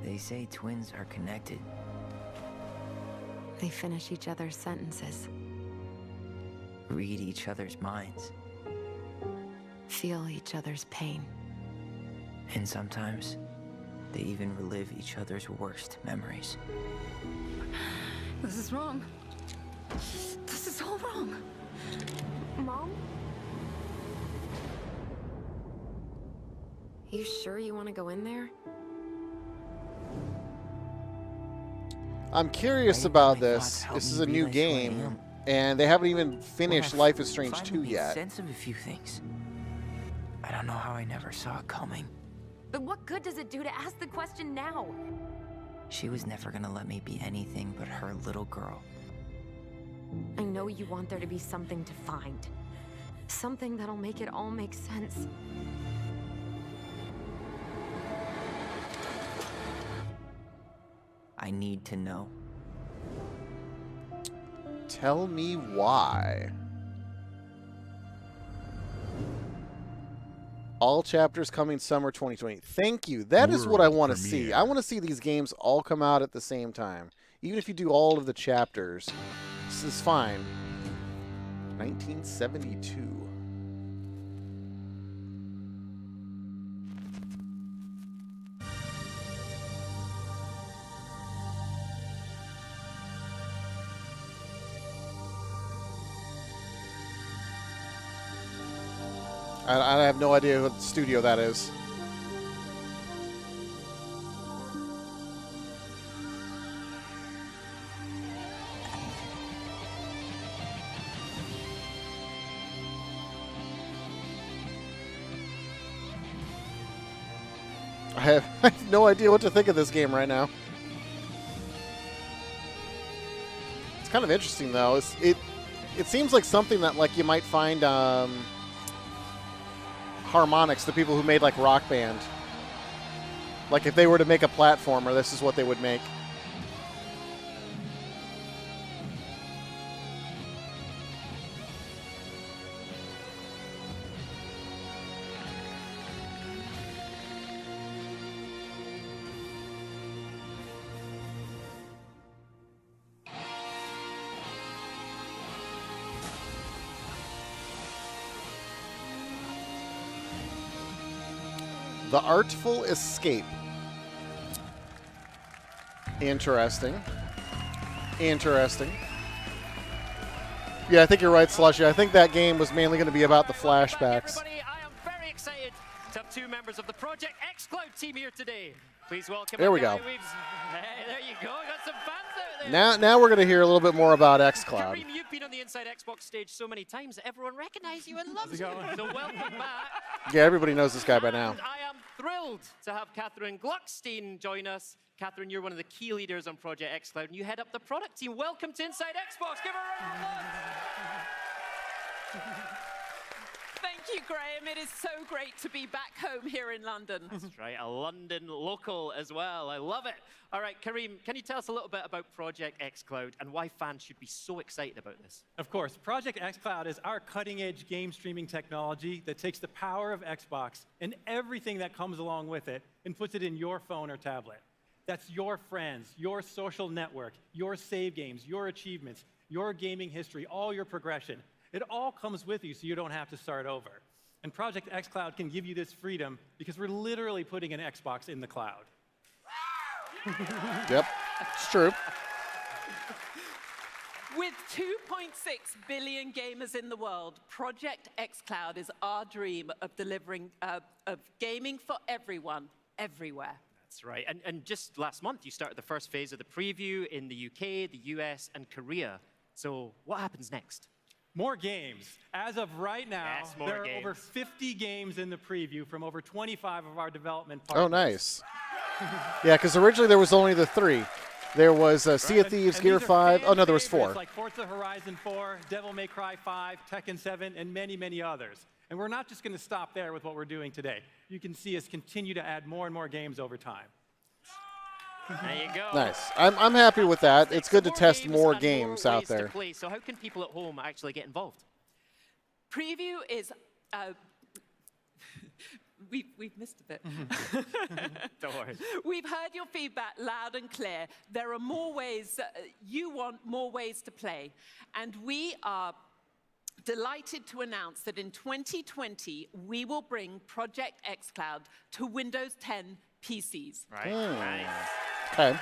They say twins are connected. They finish each other's sentences. Read each other's minds. Feel each other's pain. And sometimes, they even relive each other's worst memories. This is wrong. This is all wrong. Mom? You sure you want to go in there? I'm curious about this. This is a new game, and they haven't even finished Life is Strange 2 yet. Sense of a few things. I don't know how I never saw it coming. But what good does it do to ask the question now? She was never gonna let me be anything but her little girl. I know you want there to be something to find. Something that'll make it all make sense. I need to know. Tell me why. All chapters coming summer 2020. Thank you. That is what I want to see. I want to see these games all come out at the same time. Even if you do all of the chapters, this is fine. 1972. I have no idea what studio that is. I have no idea what to think of this game right now. It's kind of interesting though. It seems like something that like you might find Harmonix, the people who made like Rock Band. Like if they were to make a platformer, this is what they would make. The Artful Escape. Interesting. Interesting. Yeah, I think you're right, Slushy. I think that game was mainly going to be about the flashbacks. Everybody, I am very excited to have two members of the Project xCloud team here today. Please welcome. There we go. Hey, there you go. Got some fans out there. Now we're going to hear a little bit more about xCloud. Kareem, you've been on the Inside Xbox stage so many times that everyone recognizes you and loves you. So welcome back. Yeah, everybody knows this guy by now. And I am thrilled to have Catherine Gluckstein join us. Catherine, you're one of the key leaders on Project xCloud, and you head up the product team. Welcome to Inside Xbox. Give her a round of applause. Thank you, Graham. It is so great to be back home here in London. That's right, a London local as well. I love it. All right, Kareem, can you tell us a little bit about Project xCloud and why fans should be so excited about this? Of course, Project xCloud is our cutting-edge game streaming technology that takes the power of Xbox and everything that comes along with it and puts it in your phone or tablet. That's your friends, your social network, your save games, your achievements, your gaming history, all your progression. It all comes with you so you don't have to start over. And Project xCloud can give you this freedom because we're literally putting an Xbox in the cloud. Yep, it's true. With 2.6 billion gamers in the world, Project xCloud is our dream of delivering of gaming for everyone, everywhere. That's right. And just last month, you started the first phase of the preview in the UK, the US, and Korea. So what happens next? More games. As of right now, Yes, more there are games. over 50 games in the preview from over 25 of our development partners. Oh, nice. Yeah, because originally there was only the 3. There was Sea of Thieves, Gear 5. Oh, no, there was 4. Like Forza Horizon 4, Devil May Cry 5, Tekken 7, and many, many others. And we're not just going to stop there with what we're doing today. You can see us continue to add more and more games over time. There you go. Nice. I'm happy with that. It's good to test more and games more out ways to there. play. So how can people at home actually get involved? Preview is... We've missed a bit. Don't worry. We've heard your feedback loud and clear. There are more ways, you want more ways to play. And we are delighted to announce that in 2020, we will bring Project xCloud to Windows 10 PCs. Right. Nice. Okay.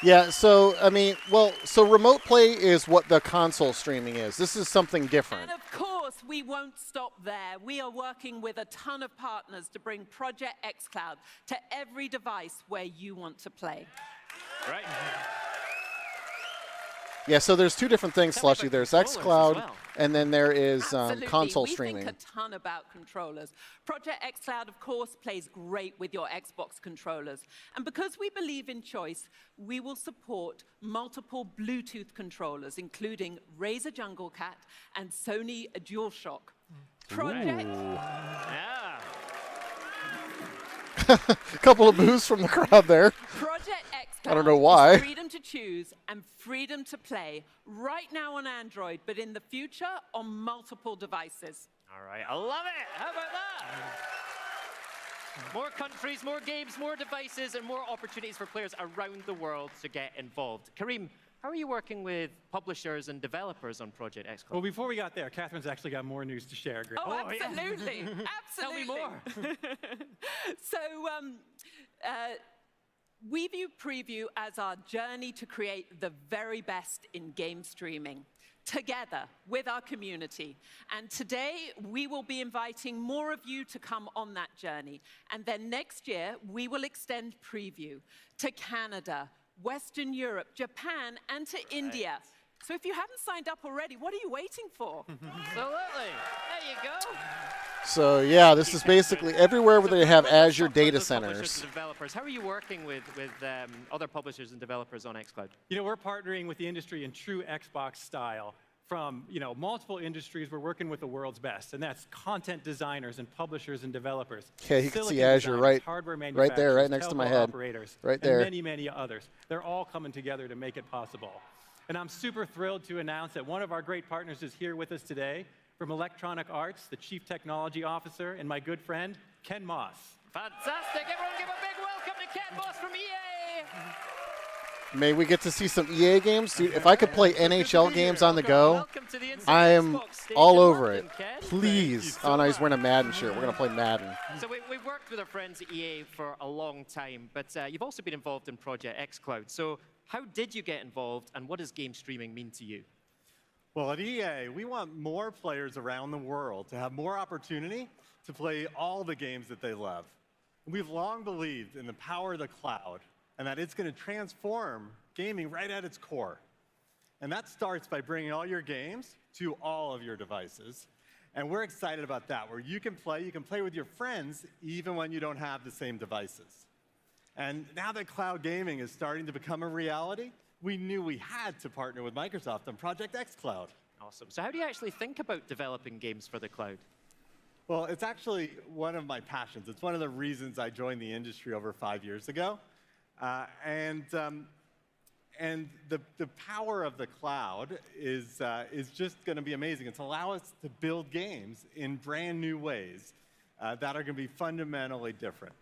Yeah, so, I mean, well, so remote play is what the console streaming is. This is something different. And of course, we won't stop there. We are working with a ton of partners to bring Project xCloud to every device where you want to play. Right. Yeah, so there's 2 different things, Slushy. There's xCloud, well. and then there is Absolutely. console we streaming. think a ton about controllers. Project xCloud, of course, plays great with your Xbox controllers. And because we believe in choice, we will support multiple Bluetooth controllers, including Razer Jungle Cat and Sony DualShock. Project... Yeah. A couple of boos from the crowd there. Project xCloud I don't know why. is freedom to choose and freedom to play right now on Android, but in the future on multiple devices. All right. I love it. How about that? More countries, more games, more devices, and more opportunities for players around the world to get involved. Kareem, how are you working with publishers and developers on Project xCloud? Well, before we got there, Catherine's actually got more news to share. Greg. Oh, absolutely. Absolutely. Tell me more. So we view Preview as our journey to create the very best in game streaming, together with our community. And today, we will be inviting more of you to come on that journey. And then next year, we will extend Preview to Canada, Western Europe, Japan, and to India. So if you haven't signed up already, what are you waiting for? Absolutely. There you go. So yeah, this is basically everywhere where they have Azure data centers. Developers. How are you working with other publishers and developers on xCloud? You know, we're partnering with the industry in true Xbox style. From multiple industries, we're working with the world's best, and that's content designers and publishers and developers. Yeah, you can silicon see Azure designers, right hardware there, right manufacturers, next to my telco head, operators, right there. and many, many others. They're all coming together to make it possible. And I'm super thrilled to announce that one of our great partners is here with us today from Electronic Arts, the Chief Technology Officer, and my good friend, Ken Moss. Fantastic. Everyone give a big welcome to Ken Moss from EA. May we get to see some EA games? Dude, if I could play NHL games on the go, I am all over it. Please. Oh, no, he's wearing a Madden shirt. We're going to play Madden. So we've worked with our friends at EA for a long time, but you've also been involved in Project xCloud. So how did you get involved, and what does game streaming mean to you? Well, at EA, we want more players around the world to have more opportunity to play all the games that they love. We've long believed in the power of the cloud, and that it's going to transform gaming right at its core. And that starts by bringing all your games to all of your devices. And we're excited about that, where you can play with your friends even when you don't have the same devices. And now that cloud gaming is starting to become a reality, we knew we had to partner with Microsoft on Project xCloud. Awesome. So how do you actually think about developing games for the cloud? Well, it's actually one of my passions. It's one of the reasons I joined the industry over 5 years ago. And the power of the cloud is just going to be amazing. It's allow us to build games in brand new ways that are going to be fundamentally different.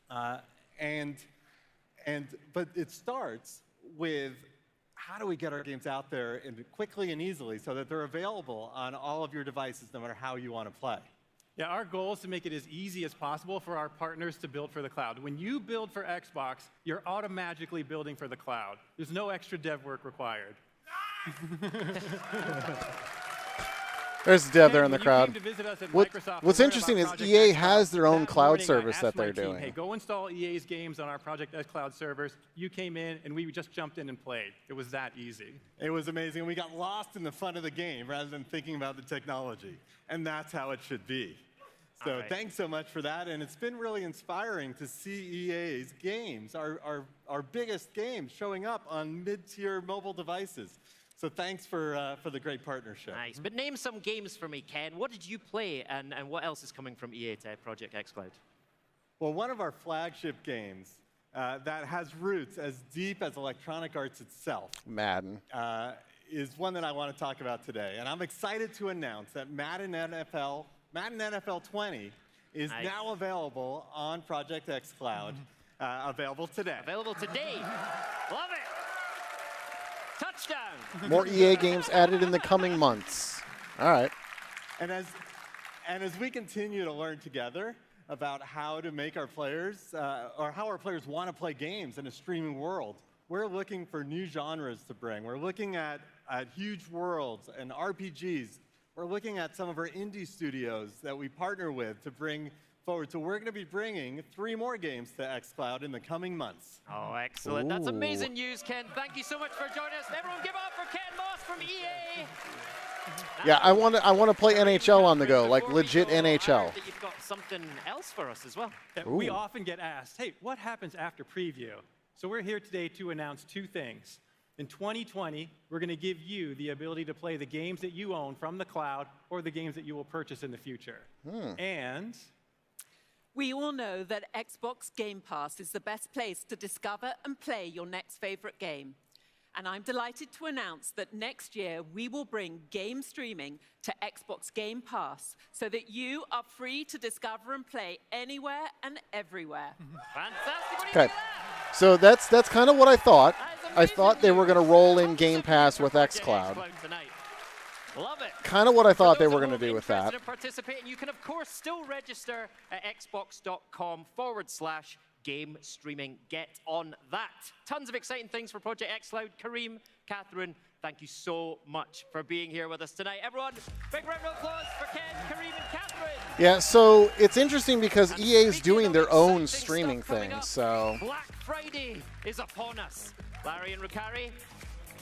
But it starts with how do we get our games out there quickly and easily so that they're available on all of your devices no matter how you want to play. Yeah, our goal is to make it as easy as possible for our partners to build for the cloud. When you build for Xbox, you're automatically building for the cloud. There's no extra dev work required. There's Dev there in the crowd. Microsoft, What's interesting is EA has their own cloud service that they're doing. Hey, go install EA's games on our Project xCloud servers. You came in, and we just jumped in and played. It was that easy. It was amazing. We got lost in the fun of the game rather than thinking about the technology. And that's how it should be. So thanks so much for that. And it's been really inspiring to see EA's games, our biggest games, showing up on mid-tier mobile devices. So thanks for the great partnership. Nice. But name some games for me, Ken. What did you play, and what else is coming from EA to Project xCloud? Well, one of our flagship games that has roots as deep as Electronic Arts itself, Madden, is one that I want to talk about today. And I'm excited to announce that Madden NFL 20 is now available on Project xCloud. Available today. Available today. Love it. Touchdown. More EA games added in the coming months. All right. And as we continue to learn together about how to make our players, or how our players want to play games in a streaming world, we're looking for new genres to bring. We're looking at huge worlds and RPGs. We're looking at some of our indie studios that we partner with to bring forward. So we're going to be bringing 3 more games to xCloud in the coming months. Oh, excellent. That's amazing news, Ken. Thank you so much for joining us. Everyone give up for Ken Moss from EA. Yeah, I want to play NHL on the go, like legit NHL. That you've got something else for us as well. We often get asked, hey, what happens after preview? So we're here today to announce 2 things. In 2020, we're going to give you the ability to play the games that you own from the cloud or the games that you will purchase in the future. And we all know that Xbox Game Pass is the best place to discover and play your next favorite game. And I'm delighted to announce that next year we will bring game streaming to Xbox Game Pass so that you are free to discover and play anywhere and everywhere. Fantastic. Okay. So that's kind of what I thought. I thought they were going to roll in Game Pass with xCloud. Love it. Kind of what I thought they were going to do with that. Participate, and you can, of course, still register at xbox.com/game streaming. Get on that. Tons of exciting things for Project xCloud. Kareem, Catherine, thank you so much for being here with us tonight. Everyone, big round of applause for Ken, Kareem, and Catherine. Yeah, so it's interesting because EA is doing their own streaming thing. So Black Friday is upon us. Larry and Rukari,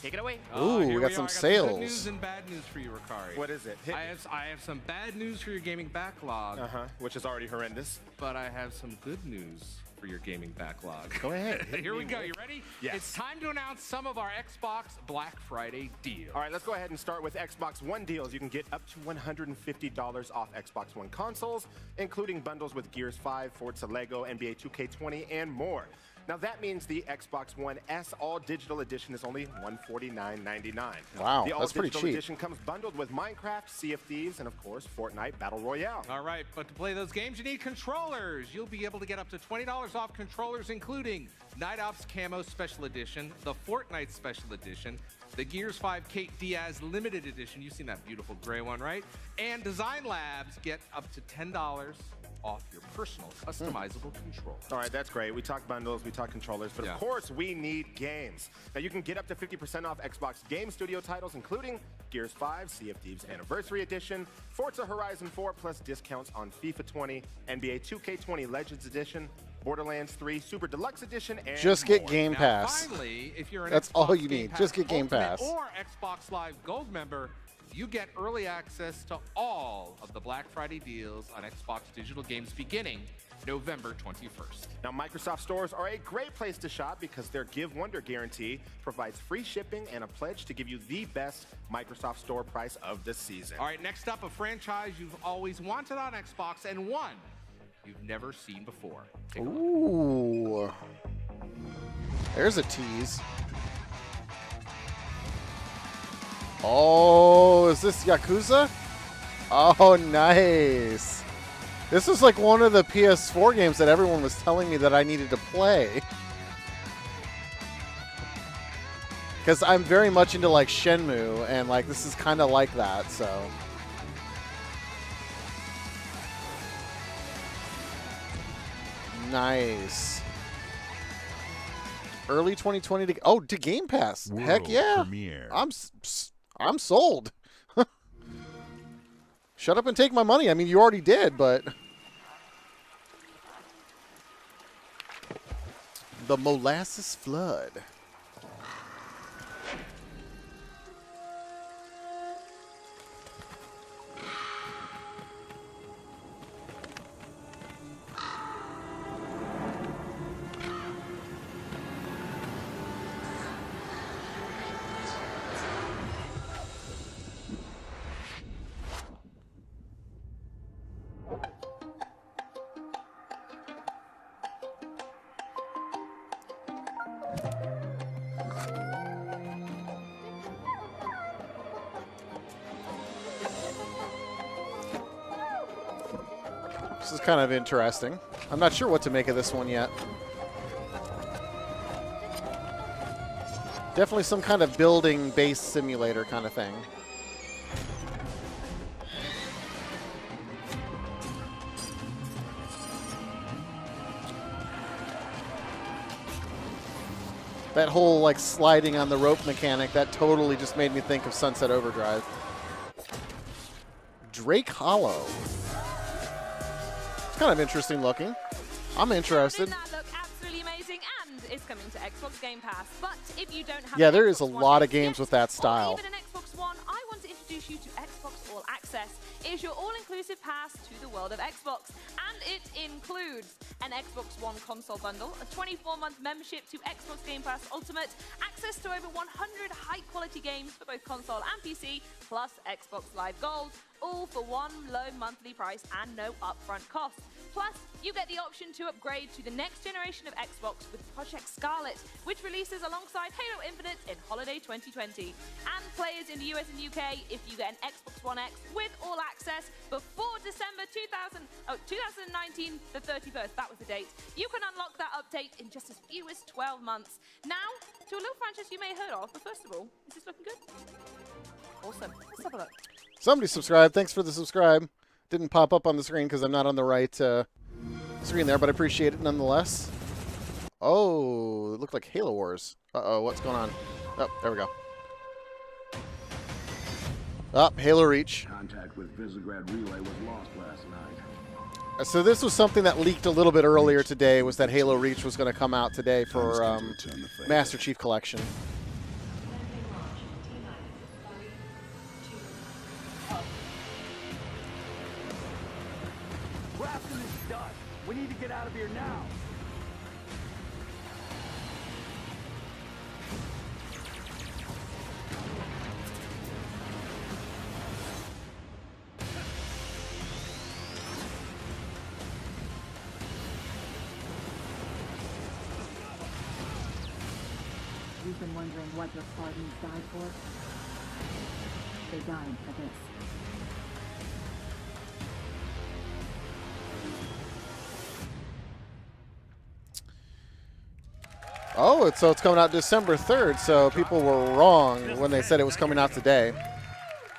Take it away. Ooh, we got some sales. Good news and bad news for you, Ricari. What is it? I have some bad news for your gaming backlog. Which is already horrendous. But I have some good news for your gaming backlog. Go ahead. Here we go. You ready? Yes. It's time to announce some of our Xbox Black Friday deals. All right, let's go ahead and start with Xbox One deals. You can get up to $150 off Xbox One consoles, including bundles with Gears 5, Forza Lego, NBA 2K20, and more. Now that means the Xbox One S All Digital Edition is only $149.99. Wow, the that's pretty All Digital cheap. Edition comes bundled with Minecraft, Sea of Thieves, and of course Fortnite Battle Royale. All right, but to play those games, you need controllers. You'll be able to get up to $20 off controllers, including Night Ops Camo Special Edition, the Fortnite Special Edition, the Gears 5 Kate Diaz Limited Edition. You've seen that beautiful gray one, right? And Design Labs get up to $10 off your personal customizable controller. All right, that's great. We talk bundles, we talk controllers, but of course we need games. Now you can get up to 50% off Xbox Game Studio titles, including Gears 5, Sea of Thieves Anniversary Edition, Forza Horizon 4, plus discounts on FIFA 20, NBA 2K20 Legends Edition, Borderlands 3 Super Deluxe Edition, and Just get more. Game Pass. Finally, if you're an That's Xbox all you Game need. Pass Just get Game Ultimate Pass. or Xbox Live Gold member, you get early access to all of the Black Friday deals on Xbox digital games beginning November 21st. Now, Microsoft stores are a great place to shop because their Give Wonder guarantee provides free shipping and a pledge to give you the best Microsoft store price of the season. All right, next up, a franchise you've always wanted on Xbox and one you've never seen before. Take a look. Ooh. There's a tease. Oh, is this Yakuza? Oh, nice. This was like one of the PS4 games that everyone was telling me that I needed to play. Because I'm very much into like Shenmue, and like this is kind of like that, so. Nice. Early 2020 to Game Pass. Heck yeah. Premiere. I'm sold. Shut up and take my money. I mean, you already did, but the Molasses Flood. This is kind of interesting. I'm not sure what to make of this one yet. Definitely some kind of building-based simulator kind of thing. That whole like sliding on the rope mechanic, that totally just made me think of Sunset Overdrive. Drake Hollow. It's kind of interesting looking. I'm interested. Didn't that look absolutely amazing? And it's coming to Xbox Game Pass. But if you don't have Yeah, an there Xbox is a One lot of X games yet, with that or style. even an Xbox One, I want to introduce you to Xbox All Access. It is your all-inclusive pass to the world of Xbox, and it includes an Xbox One console bundle, a 24-month membership to Xbox Game Pass Ultimate, access to over 100 high-quality games for both console and PC, plus Xbox Live Gold, all for one low monthly price and no upfront cost. Plus, you get the option to upgrade to the next generation of Xbox with Project Scarlet, which releases alongside Halo Infinite in holiday 2020. And players in the US and UK, if you get an Xbox One X with All Access before December 2019, the 31st, that was the date, you can unlock that update in just as few as 12 months. Now, to a little franchise you may have heard of, but first of all, is this looking good? Awesome. Let's have a look. Somebody subscribed. Thanks for the subscribe. Didn't pop up on the screen because I'm not on the right screen there, but I appreciate it nonetheless. Oh, it looked like Halo Wars. Uh-oh, what's going on? Oh, there we go. Oh, Halo Reach. Contact with Visegrad Relay was lost last night. So this was something that leaked a little bit earlier today, was that Halo Reach was going to come out today for Master Chief Collection. We need to get out of here now. You've been wondering what your Spartans died for? They died for this. Oh, so it's coming out December 3rd, so people were wrong when they said it was coming out today. Are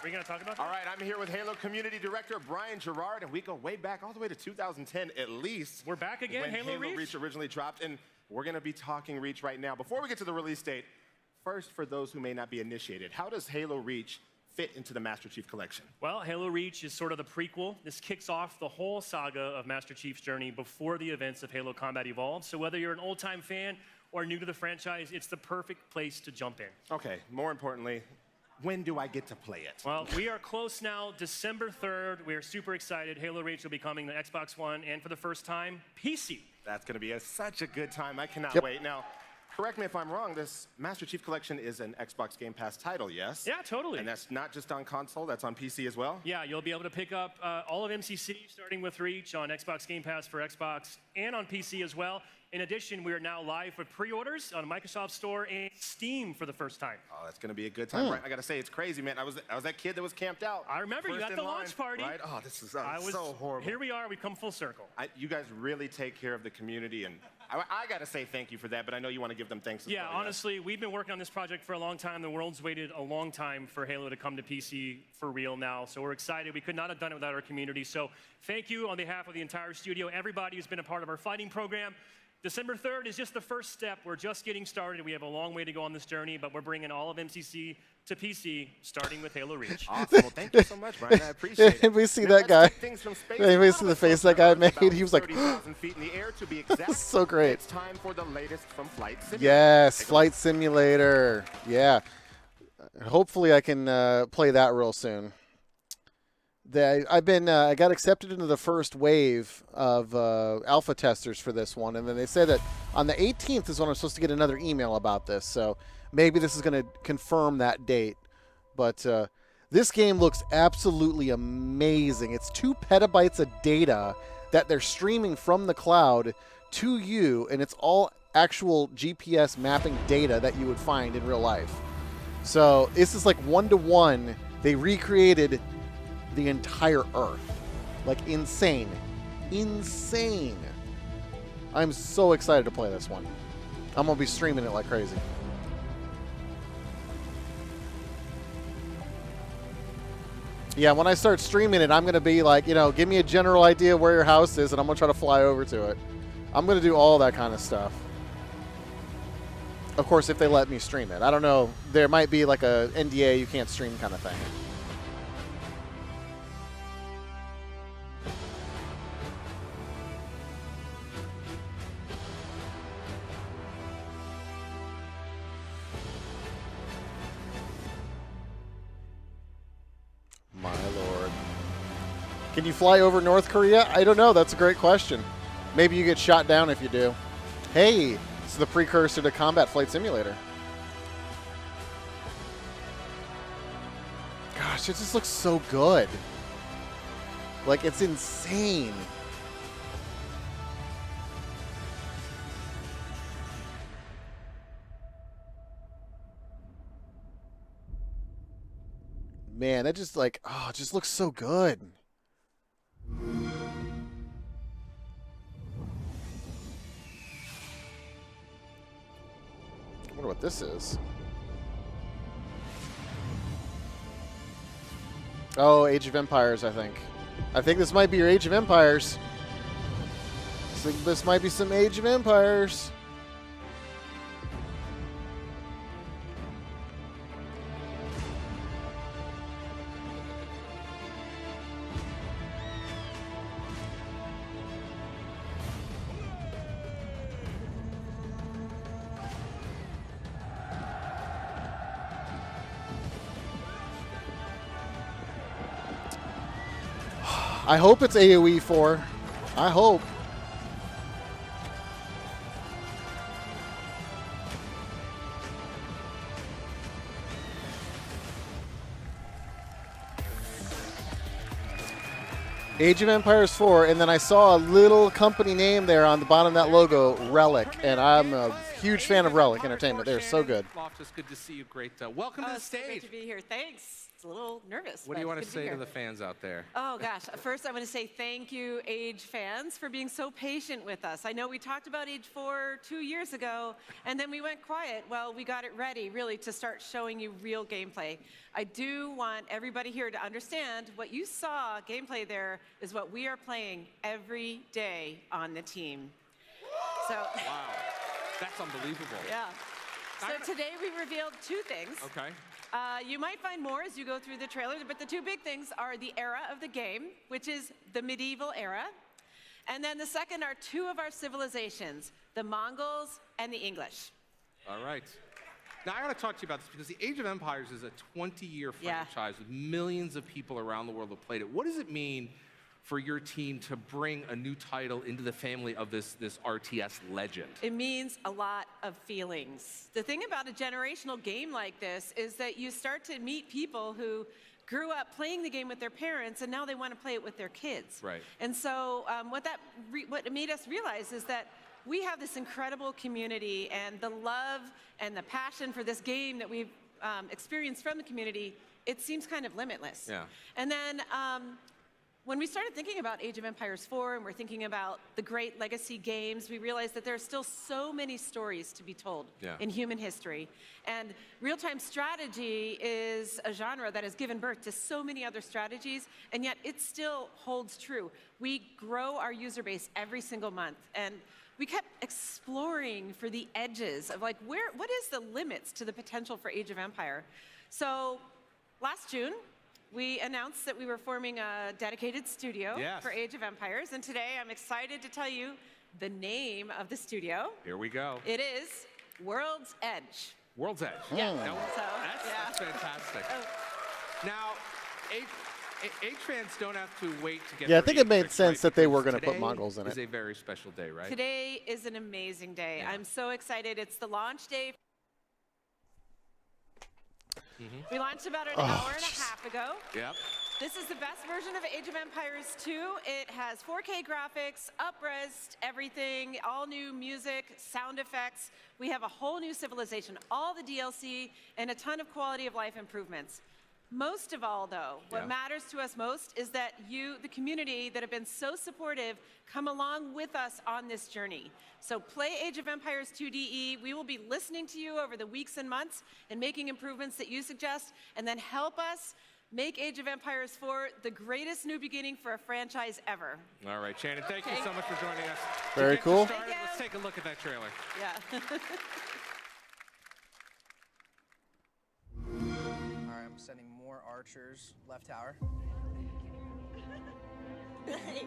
we going to talk about that? All right, I'm here with Halo Community Director Brian Gerard, and we go way back, all the way to 2010 at least. We're back again, when Halo Reach originally dropped, and we're going to be talking Reach right now. Before we get to the release date, first, for those who may not be initiated, how does Halo Reach fit into the Master Chief Collection? Well, Halo Reach is sort of the prequel. This kicks off the whole saga of Master Chief's journey before the events of Halo Combat Evolved. So whether you're an old-time fan or new to the franchise, it's the perfect place to jump in. Okay, more importantly, when do I get to play it? Well, we are close now, December 3rd. We are super excited. Halo Reach will be coming to Xbox One and, for the first time, PC. That's going to be such a good time. I cannot Yep. wait. Now, correct me if I'm wrong, this Master Chief Collection is an Xbox Game Pass title, yes? Yeah, totally. And that's not just on console, that's on PC as well? Yeah, you'll be able to pick up all of MCC, starting with Reach, on Xbox Game Pass for Xbox and on PC as well. In addition, we are now live with pre-orders on Microsoft Store and Steam for the first time. Oh, that's going to be a good time. Right? I got to say, it's crazy, man. I was that kid that was camped out. I remember you at the launch party. Right? Oh, this is so horrible. Here we are. We've come full circle. You guys really take care of the community, and I got to say thank you for that, but I know you want to give them thanks as Yeah, well. honestly, we've been working on this project for a long time. The world's waited a long time for Halo to come to PC for real now, so we're excited. We could not have done it without our community, so thank you on behalf of the entire studio, everybody who's been a part of our fighting program. December 3rd is just the first step. We're just getting started. We have a long way to go on this journey, but we're bringing all of MCC to PC, starting with Halo Reach. Awesome. Well, thank you so much, Brian. I appreciate it. We see that guy. We see the face that guy made. He was like, 30,000 feet in the air to be exact. so great. It's time for the latest from Flight Simulator. Yes, Flight Simulator. Yeah. Hopefully I can play that real soon. I got accepted into the first wave of alpha testers for this one, and then they said that on the 18th is when I'm supposed to get another email about this, so maybe this is going to confirm that date. But this game looks absolutely amazing. It's 2 petabytes of data that they're streaming from the cloud to you, and it's all actual GPS mapping data that you would find in real life. So this is like 1-to-1. They recreated the entire Earth. Like, insane. Insane. I'm so excited to play this one. I'm going to be streaming it like crazy. Yeah, when I start streaming it, I'm going to be like, give me a general idea where your house is, and I'm going to try to fly over to it. I'm going to do all that kind of stuff. Of course, if they let me stream it. I don't know. There might be like a NDA you can't stream kind of thing. My lord. Can you fly over North Korea? I don't know. That's a great question. Maybe you get shot down if you do. Hey, it's the precursor to Combat Flight Simulator. Gosh, it just looks so good. Like, it's insane. Man, it just like, oh, it just looks so good. I wonder what this is. Oh, Age of Empires, I think. I think this might be your Age of Empires. I think this might be some Age of Empires. I hope it's AoE 4. I hope. Age of Empires 4, and then I saw a little company name there on the bottom of that logo, Relic, and I'm a huge fan of Relic Entertainment. They're so good. Loftus, good to see you. Great. Welcome to the stage. Great to be here. Thanks. It's a little nervous. What do you want to say to the fans out there? Oh, gosh. First, I want to say thank you, Age fans, for being so patient with us. I know we talked about Age 4 2 years ago, and then we went quiet. Well, we got it ready, really, to start showing you real gameplay. I do want everybody here to understand what you saw gameplay there is what we are playing every day on the team. So, wow, that's unbelievable. Yeah. So today we revealed 2 things. Okay. You might find more as you go through the trailer, but the 2 big things are the era of the game, which is the medieval era, and then the second are 2 of our civilizations, the Mongols and the English. All right. Now, I want to talk to you about this because the Age of Empires is a 20-year franchise with millions of people around the world who played it. What does it mean for your team to bring a new title into the family of this RTS legend? It means a lot of feelings. The thing about a generational game like this is that you start to meet people who grew up playing the game with their parents, and now they want to play it with their kids. Right. And so what it made us realize is that we have this incredible community, and the love and the passion for this game that we've experienced from the community, it seems kind of limitless. Yeah. And then when we started thinking about Age of Empires 4 and we're thinking about the great legacy games, we realized that there are still so many stories to be told in human history. And real-time strategy is a genre that has given birth to so many other strategies, and yet it still holds true. We grow our user base every single month, and we kept exploring for the edges of like, what is the limits to the potential for Age of Empire? So last June, we announced that we were forming a dedicated studio for Age of Empires, and today I'm excited to tell you the name of the studio. Here we go. It is World's Edge. World's Edge. Yeah. Now, So, that's fantastic. Now, Age fans don't have to wait to get Yeah, I think it made fixed, sense right? that they were Because going to put today Mongols in it. is a very special day, right? Today is an amazing day. I'm so excited. It's the launch day. We launched about an hour and a half ago. Yep. This is the best version of Age of Empires 2. It has 4K graphics, up-res everything, all new music, sound effects. We have a whole new civilization, all the DLC, and a ton of quality of life improvements. Most of all, though, what matters to us most is that you, the community that have been so supportive, come along with us on this journey. So play Age of Empires 2DE. We will be listening to you over the weeks and months and making improvements that you suggest, and then help us make Age of Empires 4 the greatest new beginning for a franchise ever. All right, Shannon, thank you so much for joining us. Very cool. Started, let's take a look at that trailer. Yeah. All right, I'm sending more archers. Left tower.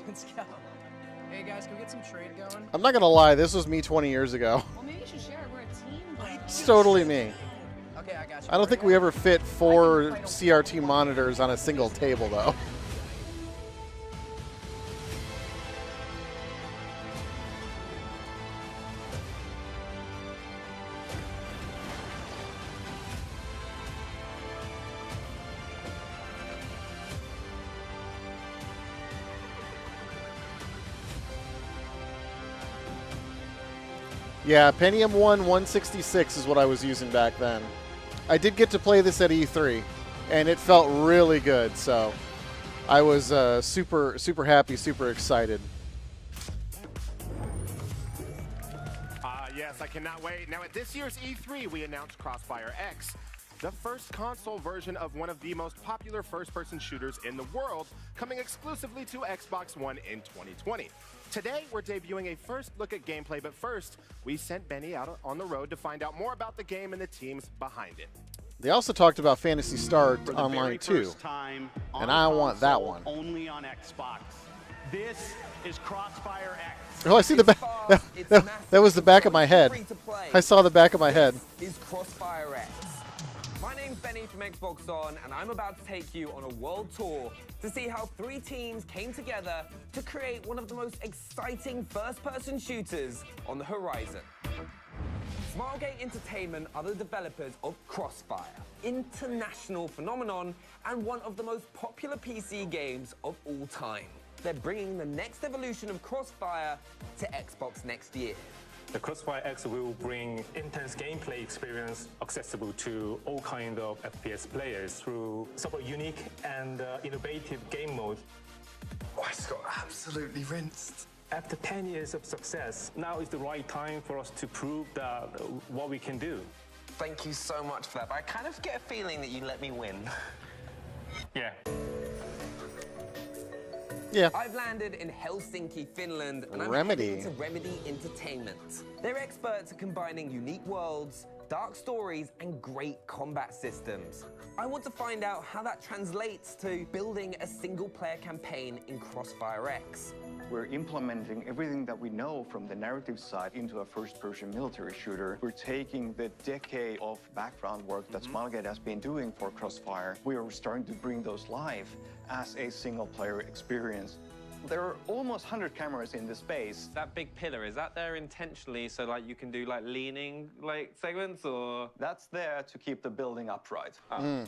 Let's go. Hey guys, can we get some trade going? I'm not going to lie, this was me 20 years ago. Well, maybe you should share it. We're a team. It's totally me. Okay, I got you. I don't think we ever fit 4 CRT monitors on a single table, though. Yeah, Pentium 1 166 is what I was using back then. I did get to play this at E3, and it felt really good, so I was super happy, super excited. Yes, I cannot wait. Now, at this year's E3, we announced CrossFireX, the first console version of one of the most popular first-person shooters in the world, coming exclusively to Xbox One in 2020. Today, we're debuting a first look at gameplay, but first, we sent Benny out on the road to find out more about the game and the teams behind it. They also talked about Phantasy Star For the Online very too, first time and on I want that console, one. Only on Xbox. This is CrossFireX. Oh, I see the back. That was the back of my head. I saw the back of my head. Is CrossFireX. My name's Benny from Xbox On, and I'm about to take you on a world tour to see how 3 teams came together to create one of the most exciting first-person shooters on the horizon. Smilegate Entertainment are the developers of Crossfire, international phenomenon and one of the most popular PC games of all time. they're bringing the next evolution of Crossfire to Xbox next year. The CrossFireX will bring intense gameplay experience accessible to all kinds of FPS players through some unique and innovative game mode. I just got absolutely rinsed. After 10 years of success, now is the right time for us to prove that what we can do. Thank you so much for that, but I kind of get a feeling that you let me win. Yeah. Yeah. I've landed in Helsinki, Finland, and I'm Remedy. heading to Remedy Entertainment. They're experts at combining unique worlds, dark stories, and great combat systems. I want to find out how that translates to building a single-player campaign in CrossFireX. We're implementing everything that we know from the narrative side into a first-person military shooter. We're taking the decade of background work that Smilegate has been doing for Crossfire. We are starting to bring those live as a single-player experience. There are almost 100 cameras in the space. That big pillar, is that there intentionally so like you can do like leaning like segments, or? That's there to keep the building upright. I'm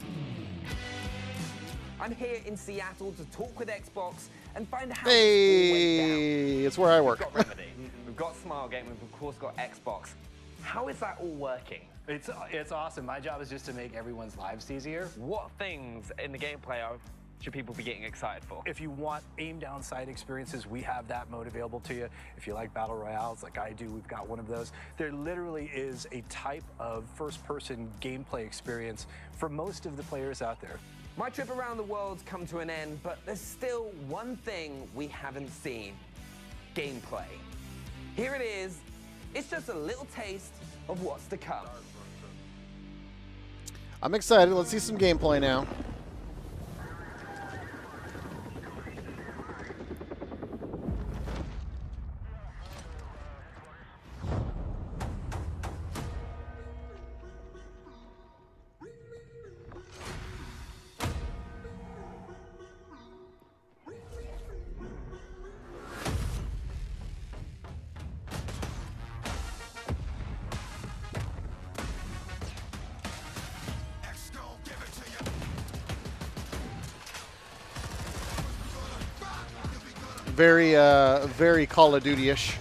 here in Seattle to talk with Xbox and find out how Hey, it's where I work. We've got Remedy, we've got Smilegate, and we've of course got Xbox. How is that all working? It's awesome. My job is just to make everyone's lives easier. What things in the gameplay should people be getting excited for? If you want aim-down sight experiences, we have that mode available to you. If you like battle royales like I do, we've got one of those. There literally is a type of first-person gameplay experience for most of the players out there. My trip around the world's come to an end, but there's still one thing we haven't seen: gameplay. Here it is. It's just a little taste of what's to come. I'm excited. Let's see some gameplay now. Very Call of Duty-ish.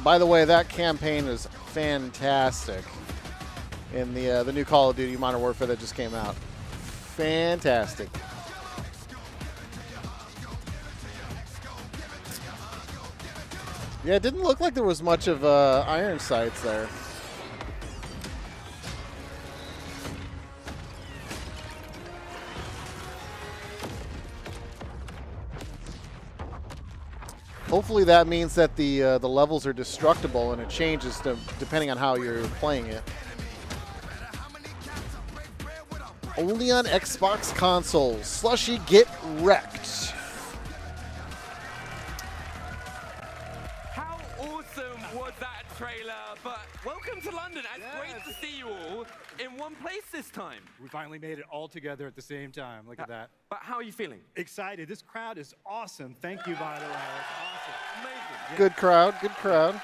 By the way, that campaign is fantastic in the new Call of Duty Modern Warfare that just came out. Fantastic. Yeah, it didn't look like there was much of iron sights there. Hopefully that means that the levels are destructible and it changes depending on how you're playing it. Only on Xbox consoles. Slushy, get wrecked. How awesome was that trailer? But welcome to London. It's great to see you all in one place this time. We finally made it all together at the same time. Look at that. But how are you feeling? Excited. This crowd is awesome. Thank you, by the way. It's awesome. Amazing. Yeah. Good crowd, good crowd.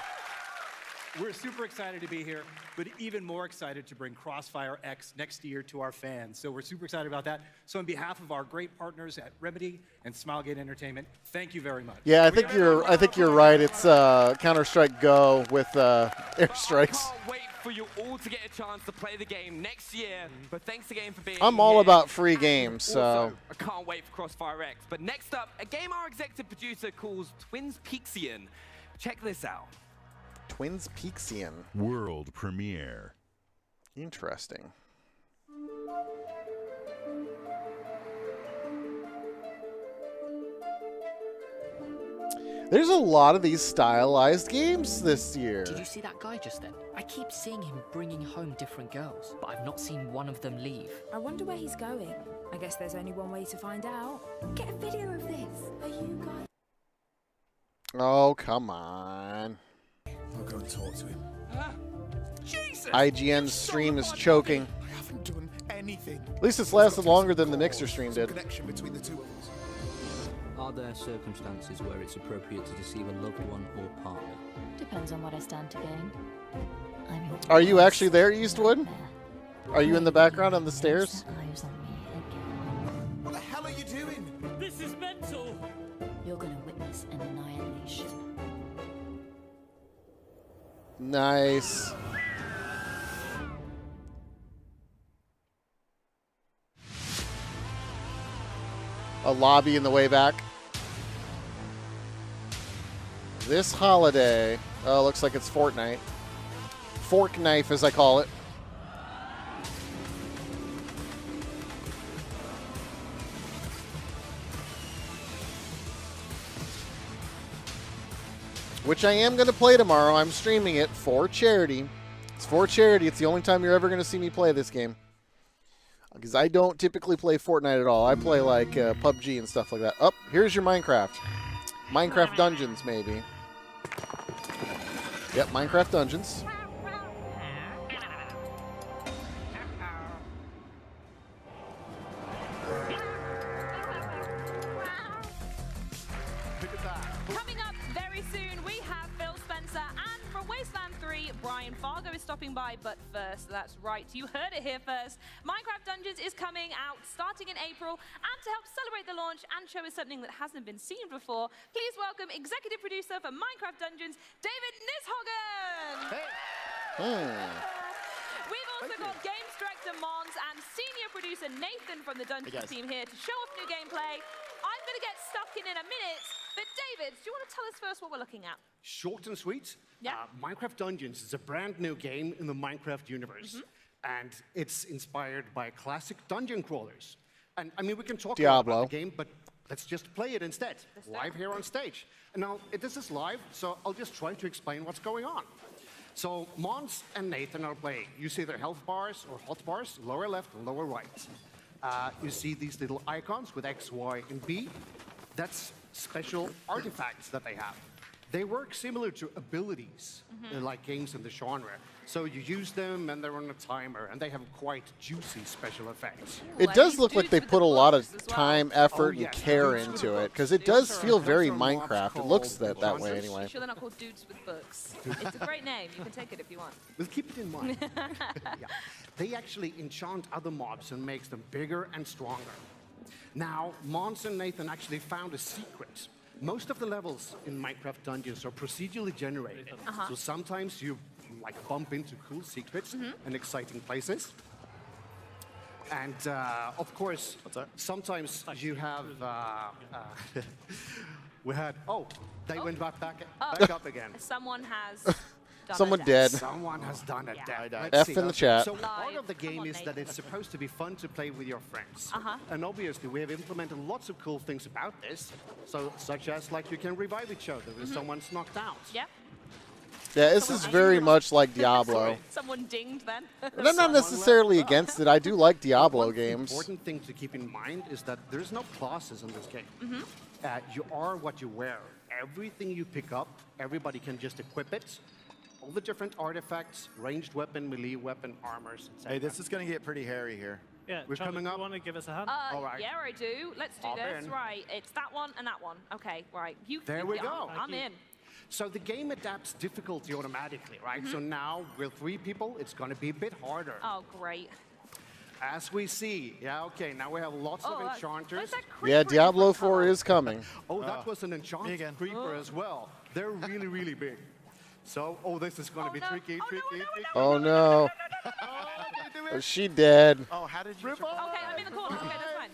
We're super excited to be here, but even more excited to bring CrossFireX next year to our fans. So we're super excited about that. So on behalf of our great partners at Remedy and Smilegate Entertainment, thank you very much. Yeah, I think you're right. It's Counter-Strike Go with airstrikes. I can't wait for you all to get a chance to play the game next year. But thanks again for being I'm all here. about free games, so. Also, I can't wait for CrossFireX. But next up, a game our executive producer calls Twins Peaksian. Check this out. Twins Peaksian. World premiere. Interesting. There's a lot of these stylized games this year. Did you see that guy just then? I keep seeing him bringing home different girls, but I've not seen one of them leave. I wonder where he's going. I guess there's only one way to find out. Get a video of this. Are you guys? Oh, come on. I'll go and talk to him. Jesus! IGN's stream is choking. I haven't done anything. At least it's lasted longer than the Mixer stream did. Connection between the two of us. Are there circumstances where it's appropriate to deceive a loved one or partner? Depends on what I stand to gain. Are you actually there, Eastwood? Are you in the background on the stairs? What the hell are you doing? This is mental! You're gonna witness an annihilation. Nice. A lobby in the way back. This holiday, oh, looks like it's Fortnite. Fork knife, as I call it. Which I am going to play tomorrow. I'm streaming it for charity. It's for charity. It's the only time you're ever going to see me play this game. Because I don't typically play Fortnite at all. I play like PUBG and stuff like that. Oh, here's your Minecraft. Minecraft Dungeons, maybe. Yep, Minecraft Dungeons. Coming up very soon, we have Phil Spencer, and from Wasteland 3, Brian Fargo is stopping by. But first, that's right, you heard it here first. Minecraft Dungeons is coming out starting in April, and to help celebrate the launch and show us something that hasn't been seen before, please welcome executive producer for Minecraft Dungeons, David Nishogan. We've also got games director Mons and senior producer Nathan from the Dungeons team here to show off new gameplay. I'm going to get stuck in a minute, but David, do you want to tell us first what we're looking at? Short and sweet. Yeah. Minecraft Dungeons is a brand new game in the Minecraft universe. And it's inspired by classic dungeon crawlers. And I mean, we can talk about the game, but let's just play it instead, live here on stage. And now, this is live, so I'll just try to explain what's going on. So Mons and Nathan are playing. You see their health bars or hot bars, lower left and lower right. You see these little icons with X, Y, and B. That's special artifacts that they have. They work similar to abilities, like games in the genre. So you use them, and they're on a timer, and they have quite juicy special effects. It does look like they put a lot of time, effort, and care into it, because it does feel very Minecraft. It looks that way anyway. I'm sure they're not called dudes with books. It's a great name. You can take it if you want. We'll keep it in mind. Yeah. They actually enchant other mobs and makes them bigger and stronger. Now, Mons and Nathan actually found a secret. Most of the levels in Minecraft Dungeons are procedurally generated. So sometimes you bump into cool secrets and exciting places. And of course, sometimes you have we had they went back up again. Someone has Someone dead. Someone has done it. F in the chat. So part of the game is that it's supposed to be fun to play with your friends. And obviously we have implemented lots of cool things about this. So such as you can revive each other if someone's knocked out. Yep. Yeah, this is very much like Diablo. Someone dinged then. And I'm not necessarily against it. I do like Diablo games. The important thing to keep in mind is that there's no classes in this game. You are what you wear. Everything you pick up, everybody can just equip it. All the different artifacts, ranged weapon, melee weapon, armors, etc. Hey, this is going to get pretty hairy here. Yeah, we're coming up. You want to give us a hand? All right. Yeah, I do. Let's do this. Right, it's that one and that one. Okay, right. There we go. I'm in. So the game adapts difficulty automatically, right? So now, with 3 people, it's going to be a bit harder. Oh, great. As we see, now we have lots of enchanters. Yeah, Diablo 4 is coming. Oh, that was an enchanted creeper as well. They're really, really big. So, this is going to be tricky. Oh no. Is she dead? Oh, how did you? Okay, I'm in the corner. Okay, that's fine.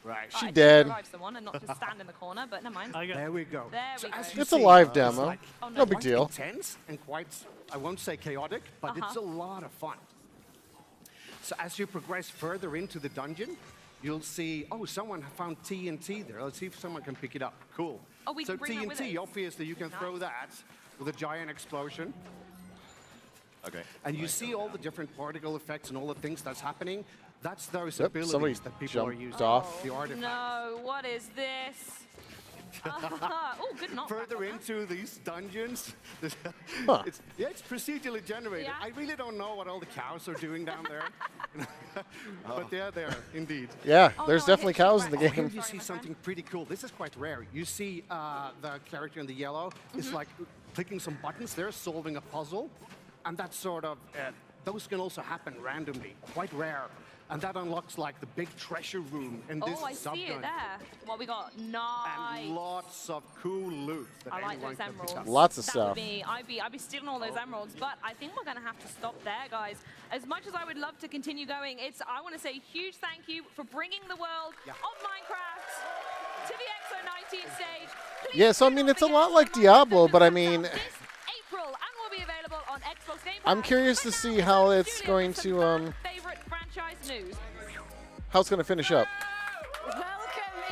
Right. She dead. Revive someone and not just stand in the corner, but never mind. There we go. There we go. It's a live demo. No big quite deal. Intense and quite, I won't say chaotic, but it's a lot of fun. So as you progress further into the dungeon, you'll see, someone found TNT there. Let's see if someone can pick it up. Cool. Oh, we so can bring that with TNT, us. obviously, you can throw that with a giant explosion. Okay. And you see all the different particle effects and all the things that's happening. That's those Somebody abilities that people are using. off. The artifacts. No, what is this? Oh, good knock. Further into these dungeons, it's procedurally generated. Yeah. I really don't know what all the cows are doing down there. But they're there, indeed. Yeah, there's definitely cows in the Here game. you see something pretty cool. This is quite rare. You see the character in the yellow is clicking some buttons. They're solving a puzzle. And that's sort of, those can also happen randomly, quite rare. And that unlocks like the big treasure room in this Oh, I see it subdungeon. there. What we got? Nice. And lots of cool loot. That I like anyone those can pick emeralds. up. Lots of That stuff. would be, I'd be stealing all those emeralds, but I think we're going to have to stop there, guys. As much as I would love to continue going, I want to say a huge thank you for bringing the world of Minecraft to the X019 stage. Please Yeah, so I mean, it's a lot like Diablo, but I mean, April, and will be available on Xbox Game Pass. I'm curious to see how it's going to Favorite franchise news. how it's going to finish up. Welcome,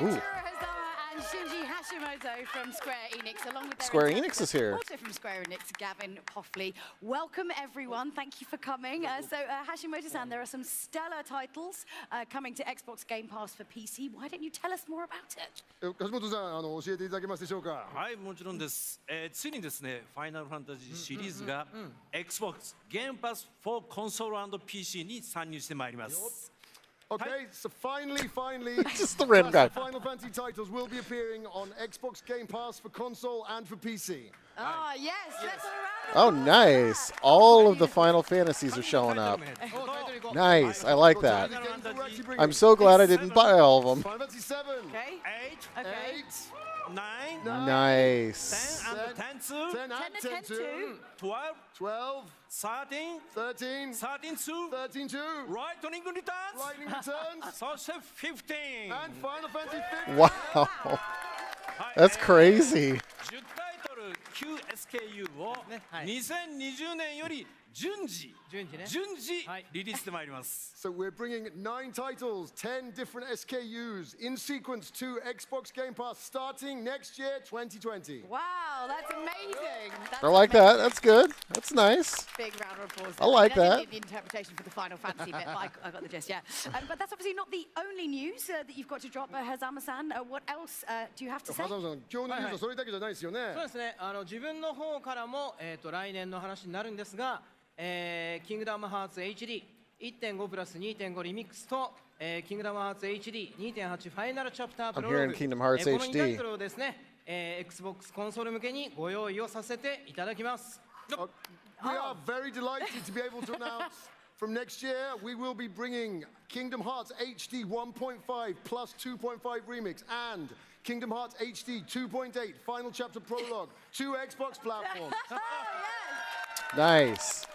Ooh. Ichiro Hazama and Shinji Hashimoto from Square Enix, along with their Square Enix interpreter, is here. Also from Square Enix, Gavin Hoffley. Welcome, everyone. Thank you for coming. Hashimoto-san, there are some stellar titles coming to Xbox Game Pass for PC. Why don't you tell us more about it? 橋本さん、教えていただけますでしょうか。はい、もちろんです。ついにですね、ファイナルファンタジーシリーズが Xbox Game Pass for Console and PC に参入してまいります。 Okay, so finally, Just the random guy. Final Fantasy titles will be appearing on Xbox Game Pass for console and for PC. Ah, yes, let's Oh, nice. All of the Final Fantasies are showing up. Nice. I like that. I'm so glad I didn't buy all of them. Final Fantasy 7. Okay. 8, 9, Nice. 10 and 10 2, 10 and 10 2, 12, 12, 13, 13, 13 2, 13 2, Lightning Returns, Lightning Returns, そして15. and Final Fantasy 15. Wow. That's crazy. 10タイトル 9SKU を2020年より順次リリースしてまいります。 So we're bringing 9 titles, 10 different SKUs in sequence to Xbox Game Pass starting next year, 2020. Wow, that's amazing. That's I like that. That's good. That's nice. Big round of applause. I like didn't that. need the interpretation for the Final Fantasy bit, but I got the gist, yeah. But that's obviously not the only news that you've got to drop, Hazama-san. What else do you have to say? 風間さん、今日のニュースはそれだけじゃないですよね。そうですね。自分の方からも来年の話になるんですが、キングダムハーツ HD1.5 プラス2.5リミックスと、キングダムハーツ HD2.8 ファイナルチャプタープロロー I'm グ hearing Kingdom Hearts この2タイ HD. トルをですね、Xbox コンソール向けにご用意をさせていただきます。We are very delighted to be able to announce from next year we will be bringing Kingdom Hearts HD 1.5 plus 2.5 remix and Kingdom Hearts HD 2.8 final chapter prologue to Xbox platforms. Nice.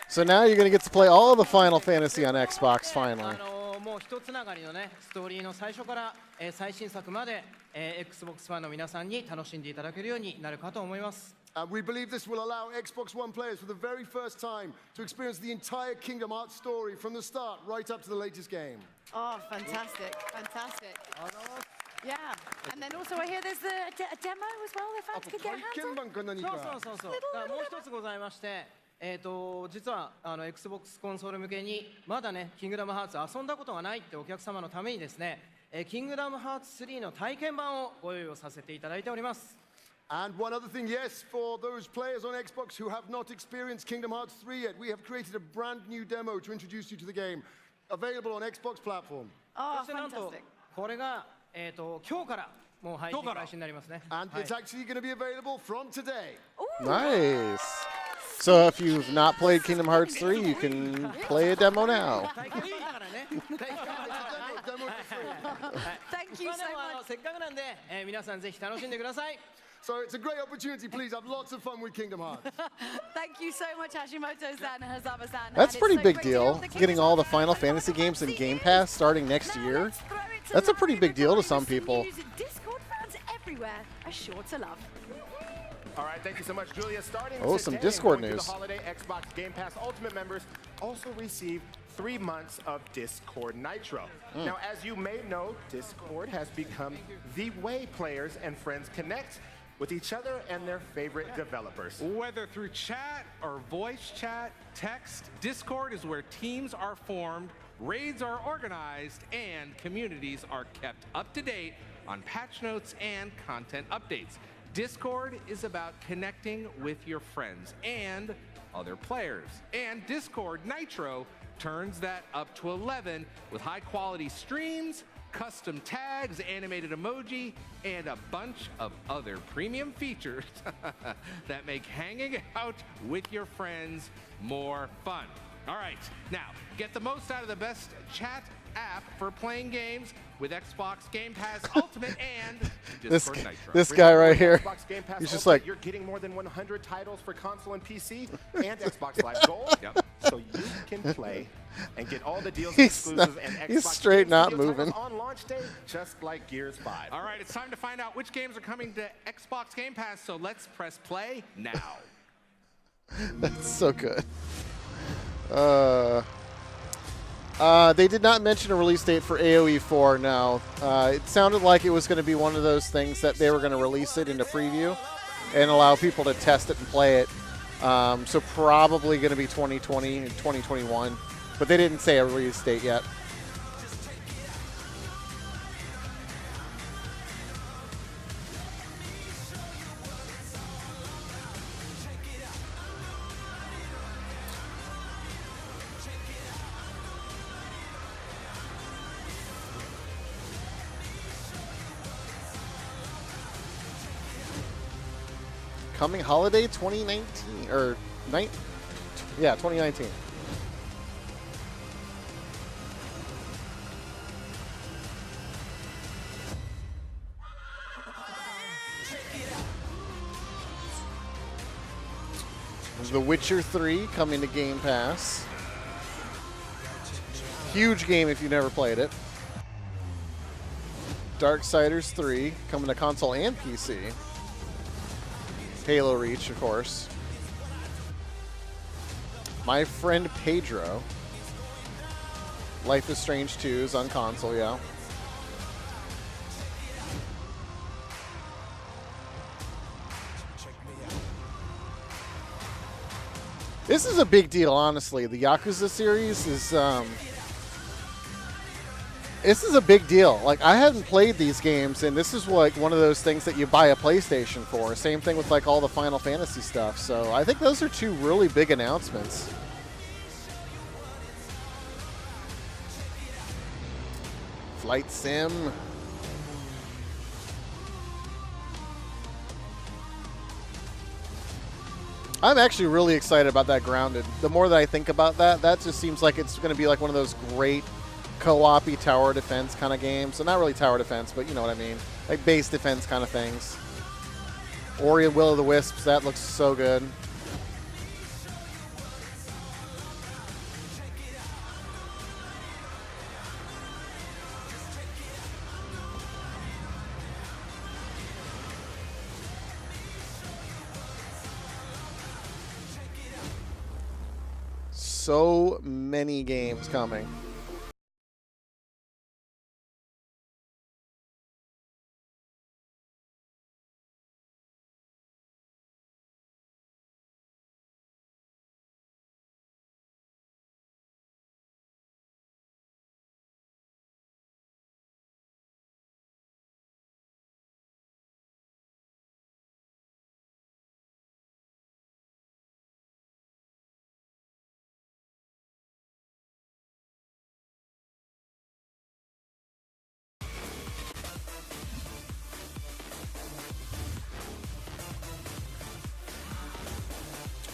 So now you're going to get to play all of the Final Fantasy on Xbox finally. もう一つながりのね、ストーリーの最初から最新作までXbox ファンの皆さんに楽しんでいただけるようになるかと思います。We believe this will allow Xbox One players for the very first time to experience the entire Kingdom Hearts story from the start right up to the latest game. Oh, fantastic, fantastic. Yeah, and then also I hear there's a demo as well that fans can get hands on. そう。もう一つございまして、実はXbox コンソール向けにまだね、キングダムハーツ遊んだことがないってお客様のためにですね、キングダムハーツ3の体験版をご用意をさせていただいております。And one other thing, yes, for those players on Xbox who have not experienced Kingdom Hearts 3 yet, we have created a brand new demo to introduce you to the game, available on Xbox platform. Oh, そしてなんとこれが今日からもう配信開始になりますね。And it's actually going to be available from today. Nice. So if you've not played Kingdom Hearts 3, you can play a demo now. Thank you so much. せっかくなんで皆さんぜひ楽しんでください。So it's a great opportunity. Please have lots of fun with Kingdom Hearts. Thank you so much, Hashimoto-san and Hazama-san. That's a pretty big deal, getting all the Final Fantasy games in Game Pass starting next year. That's a pretty big deal to some people. Discord fans everywhere are sure to love. All right, thank you so much, Julia. Starting some today, Discord going through news. The holiday, Xbox Game Pass Ultimate members also receive 3 months of Discord Nitro. Now, as you may know, Discord has become the way players and friends connect with each other and their favorite developers. Whether through chat or voice chat, text, Discord is where teams are formed, raids are organized, and communities are kept up to date on patch notes and content updates. Discord is about connecting with your friends and other players. And Discord Nitro turns that up to 11 with high-quality streams, custom tags, animated emoji, and a bunch of other premium features that make hanging out with your friends more fun. All right, now get the most out of the best chat app for playing games with Xbox Game Pass Ultimate and Discord Nitro. This guy right here, Xbox Game Pass he's just Ultimate, like, you're getting more than 100 titles for console and PC and Xbox Live Gold, so you can play and get all the deals and exclusives and Xbox he's straight Game not Studio moving. titles on launch day, just like Gears 5. All right, it's time to find out which games are coming to Xbox Game Pass, so let's press play now. That's so good. They did not mention a release date for AoE 4, no. It sounded like it was going to be one of those things that they were going to release it into preview and allow people to test it and play it. So probably going to be 2020 and 2021. But they didn't say a release date yet. Coming holiday 2019 or yeah, 2019. The Witcher 3 coming to Game Pass. Huge game if you've never played it. Darksiders 3 coming to console and PC. Halo Reach, of course. My Friend Pedro. Life is Strange 2 is on console, yeah. This is a big deal, honestly. The Yakuza series is, this is a big deal. Like, I hadn't played these games, and this is like one of those things that you buy a PlayStation for. Same thing with like all the Final Fantasy stuff. So I think those are two really big announcements. Flight Sim. I'm actually really excited about that Grounded. The more that I think about that, that just seems like it's going to be like one of those great co-op-y tower defense kind of games. So not really tower defense, but you know what I mean. Like base defense kind of things. Ori and Will of the Wisps, that looks so good. So many games coming.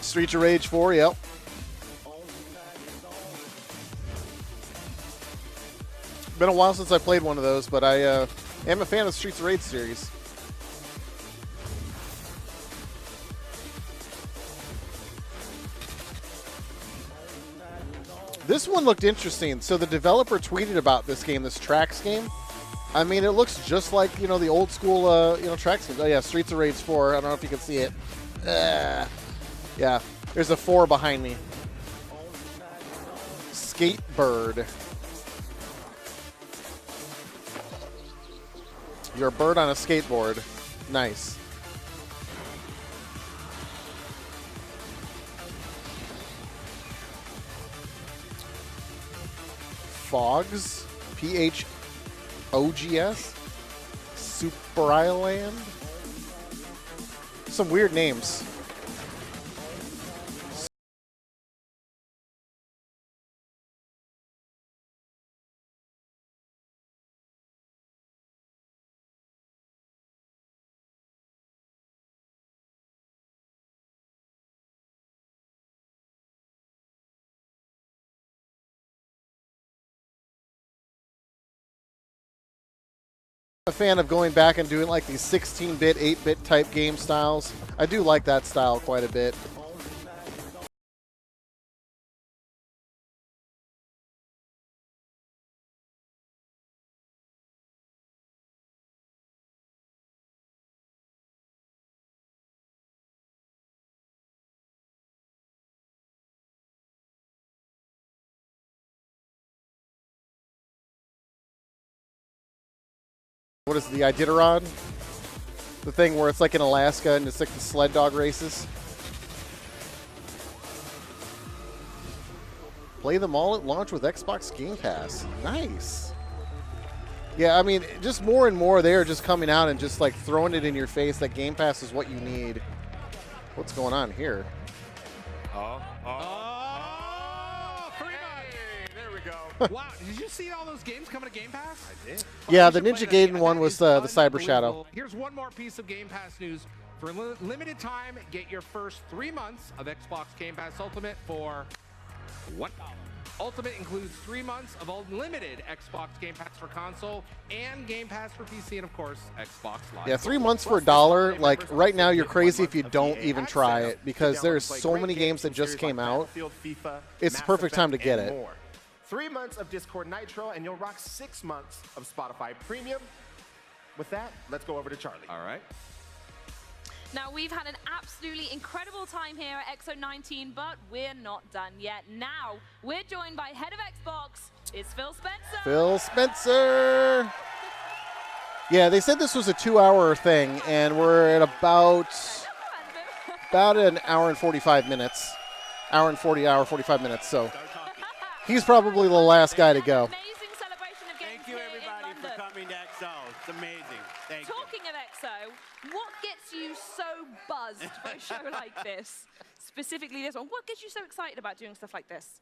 Streets of Rage 4, yep. Been a while since I played one of those, but I am a fan of the Streets of Rage series. This one looked interesting. So the developer tweeted about this game, this Trax game. I mean, it looks just like, you know, the old school, Trax games. Oh, yeah, Streets of Rage 4. I don't know if you can see it. Yeah, there's a 4 behind me. Skatebird. You're a bird on a skateboard. Nice. Fogs. P-H-O-G-S. Super Island. Some weird names. a fan of going back and doing like these 16-bit, 8-bit type game styles. I do like that style quite a bit. What is it, the Iditarod? The thing where it's like in Alaska and it's like the sled dog races. Play them all at launch with Xbox Game Pass. Nice. Yeah, I mean, just more and more they are just coming out and just like throwing it in your face that Game Pass is what you need. What's going on here? Wow, did you see all those games coming to Game Pass? I did. Yeah, the Ninja Gaiden one was the Cyber Shadow. Here's one more piece of Game Pass news. For limited time, get your first 3 months of Xbox Game Pass Ultimate for $1. Ultimate includes 3 months of unlimited Xbox Game Pass for console and Game Pass for PC, and of course, Xbox Live. Yeah, 3 months for $1. Like right now, you're crazy if you don't even try it because there's so many games that just came out. It's the perfect time to get it. 3 months of Discord Nitro, and you'll rock 6 months of Spotify Premium. With that, let's go over to Charlie. All right. Now, we've had an absolutely incredible time here at X019, but we're not done yet. Now, we're joined by head of Xbox. It's Phil Spencer. Phil Spencer. Yeah, they said this was a 2-hour thing, and we're at about an hour and 45 minutes. Hour 45 minutes, so he's probably the last guy to go. Amazing celebration of games. Thank you, everybody, for coming to XO. It's amazing. Thank you. Talking of XO, what gets you so buzzed for a show like this? Specifically this one. What gets you so excited about doing stuff like this?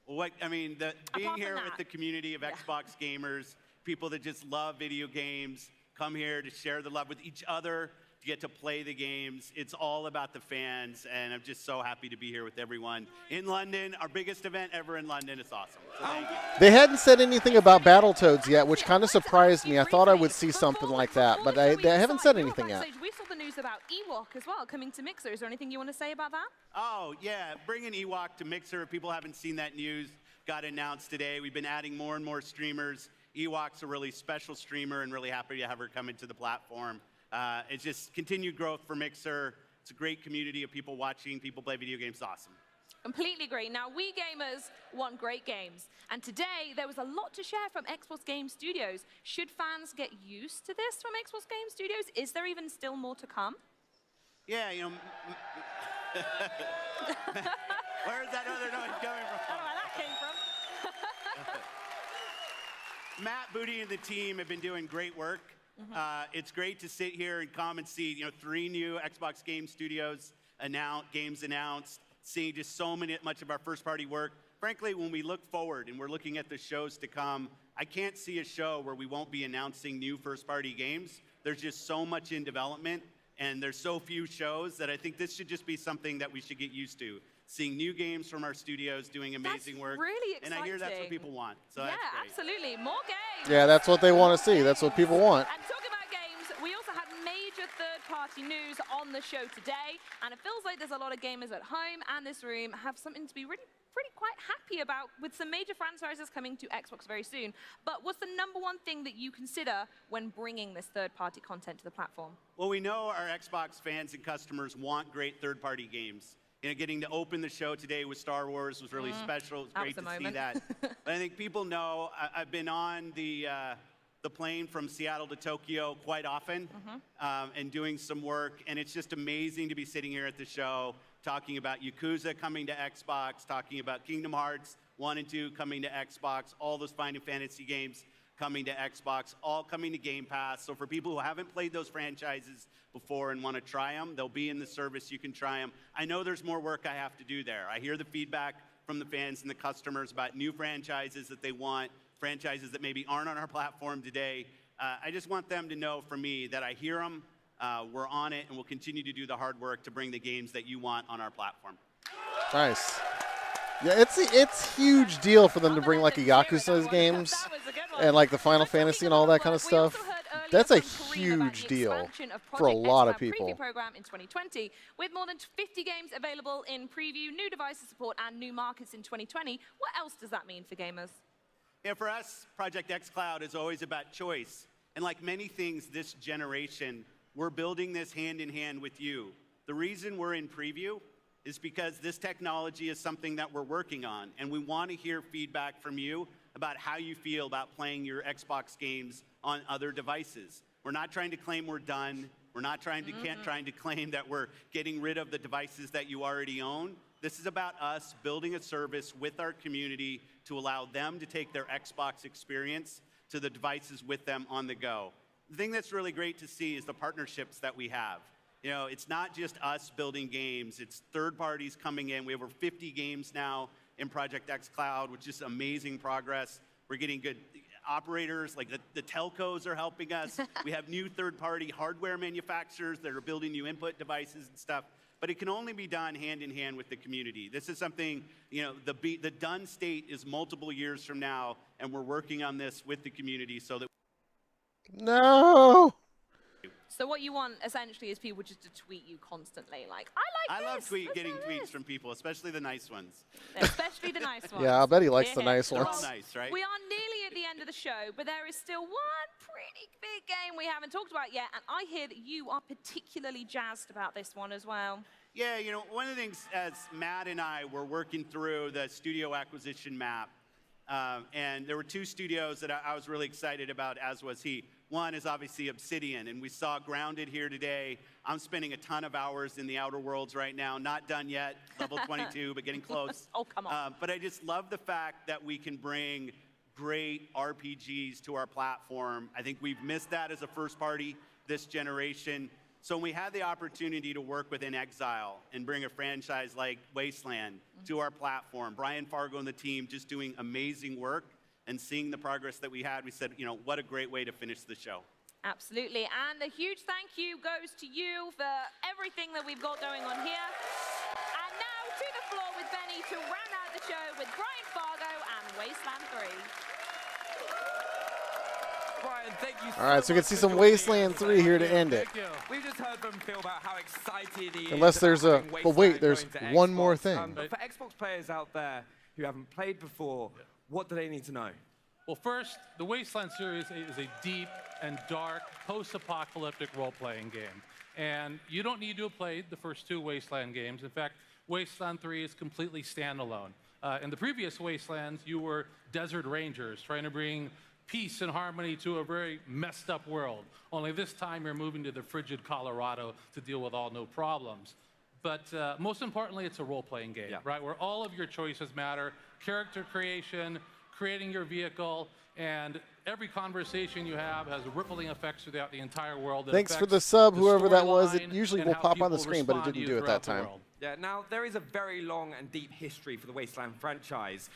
What I mean, being Apart here from with that. the community of Xbox gamers, people that just love video games, come here to share the love with each other, to get to play the games. It's all about the fans, and I'm just so happy to be here with everyone in London. Our biggest event ever in London. It's awesome. So thank you. They hadn't said anything about Battletoads yet, which kind of surprised me. I thought I would see something like that, but they haven't said anything yet. We saw the news about Ewok as well coming to Mixer. Is there anything you want to say about that? Oh, yeah, bringing Ewok to Mixer. If people haven't seen that news, got announced today. We've been adding more and more streamers. Ewok's a really special streamer and really happy to have her come into the platform. It's just continued growth for Mixer. It's a great community of people watching, people play video games. It's awesome. Completely agree. Now, we gamers want great games. And today, there was a lot to share from Xbox Game Studios. Should fans get used to this from Xbox Game Studios? Is there even still more to come? Yeah, you know. Where's that other noise coming from? I don't know where that came from. Matt, Booty, and the team have been doing great work. It's great to sit here and come and see, 3 new Xbox Game Studios games announced, seeing just so much of our first-party work. Frankly, when we look forward and we're looking at the shows to come, I can't see a show where we won't be announcing new first-party games. There's just so much in development, and there's so few shows that I think this should just be something that we should get used to. Seeing new games from our studios doing amazing work. Really exciting. And I hear that's what people want. So yeah, that's great. absolutely. More games. Yeah, that's what they want to see. That's what people want. And talking about games, we also had major third-party news on the show today, and it feels like there's a lot of gamers at home and this room have something to be really pretty quite happy about with some major franchises coming to Xbox very soon. But what's the #1 thing that you consider when bringing this third-party content to the platform? Well, we know our Xbox fans and customers want great third-party games. Getting to open the show today with Star Wars was really special. It was great to see that. But I think people know I've been on the plane from Seattle to Tokyo quite often and doing some work. And it's just amazing to be sitting here at the show talking about Yakuza coming to Xbox, talking about Kingdom Hearts 1 and 2 coming to Xbox, all those Final Fantasy games coming to Xbox, all coming to Game Pass. So for people who haven't played those franchises before and want to try them, they'll be in the service. You can try them. I know there's more work I have to do there. I hear the feedback from the fans and the customers about new franchises that they want, franchises that maybe aren't on our platform today. I just want them to know from me that I hear them, we're on it, and we'll continue to do the hard work to bring the games that you want on our platform. Nice. Yeah, it's a huge deal for them to bring like a Yakuza games and like the Final Fantasy and all that kind of stuff. That's a from Kareem about huge the deal expansion of for a Project lot of xCloud people. Preview program in 2020, with more than 50 games available in preview, new devices support, and new markets in 2020. What else does that mean for gamers? Yeah, for us, Project xCloud is always about choice. And like many things this generation, we're building this hand in hand with you. The reason we're in preview is because this technology is something that we're working on, and we want to hear feedback from you about how you feel about playing your Xbox games on other devices. We're not trying to claim we're done. We're not trying to claim that we're getting rid of the devices that you already own. This is about us building a service with our community to allow them to take their Xbox experience to the devices with them on the go. The thing that's really great to see is the partnerships that we have. You know, it's not just us building games, it's third parties coming in. We have over 50 games now in Project xCloud, which is amazing progress. We're getting good operators, like the telcos are helping us. We have new third-party hardware manufacturers that are building new input devices and stuff. But it can only be done hand in hand with the community. This is something, you know, the done state is multiple years from now, and we're working on this with the community so that. No. So what you want essentially is people just to tweet you constantly, like, I love getting tweets from people, especially the nice ones. Especially the nice ones. Yeah, I bet he likes the nice They're ones. all nice, right? We are nearly at the end of the show, but there is still one pretty big game we haven't talked about yet, and I hear that you are particularly jazzed about this one as well. Yeah, you know, one of the things as Matt and I were working through the studio acquisition map, and there were two studios that I was really excited about, as was he. One is obviously Obsidian, and we saw Grounded here today. I'm spending a ton of hours in the Outer Worlds right now, not done yet, level 22, but getting close. Oh, come on. But I just love the fact that we can bring great RPGs to our platform. I think we've missed that as a first party this generation. So when we had the opportunity to work with In Exile and bring a franchise like Wasteland to our platform, Brian Fargo and the team just doing amazing work, and seeing the progress that we had, we said, you know, what a great way to finish the show. Absolutely, and a huge thank you goes to you for everything that we've got going on here. And now to the floor with Benny to round out the show with Brian Fargo and Wasteland 3. Brian, thank you so All right, so we can see some Wasteland 3 here to end it. We've just heard from Phil about how excited he is. Unless there's a, about but wait, Wasteland there's going to one Xbox. more thing. But for Xbox players out there who haven't played before, what do they need to know? Well, first, the Wasteland series is a deep and dark post-apocalyptic role-playing game. And you don't need to have played the first two Wasteland games. In fact, Wasteland 3 is completely standalone. In the previous Wastelands, you were desert rangers trying to bring peace and harmony to a very messed up world. Only this time you're moving to the frigid Colorado to deal with all no problems. But most importantly, it's a role-playing game, right? Where all of your choices matter, character creation, creating your vehicle, and every conversation you have has rippling effects throughout the entire world. Thanks for the sub, whoever that was. It usually will pop on the screen, but it didn't do it that time. Yeah, now there is a very long and deep history for the Wasteland franchise.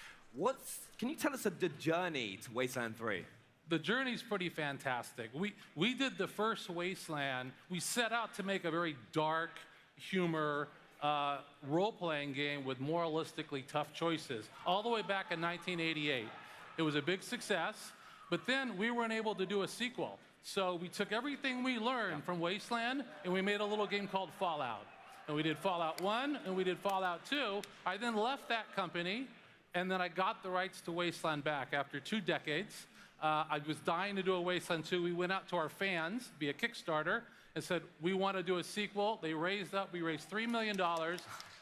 Can you tell us the journey to Wasteland 3? The journey's pretty fantastic. We did the first Wasteland. We set out to make a very dark, humor, role-playing game with moralistically tough choices, all the way back in 1988. It was a big success, but then we weren't able to do a sequel. So we took everything we learned from Wasteland, and we made a little game called Fallout. And we did Fallout 1, and we did Fallout 2. I then left that company, and then I got the rights to Wasteland back after 2 decades. I was dying to do a Wasteland 2. We went out to our fans via Kickstarter and said, we want to do a sequel. They raised up. We raised $3 million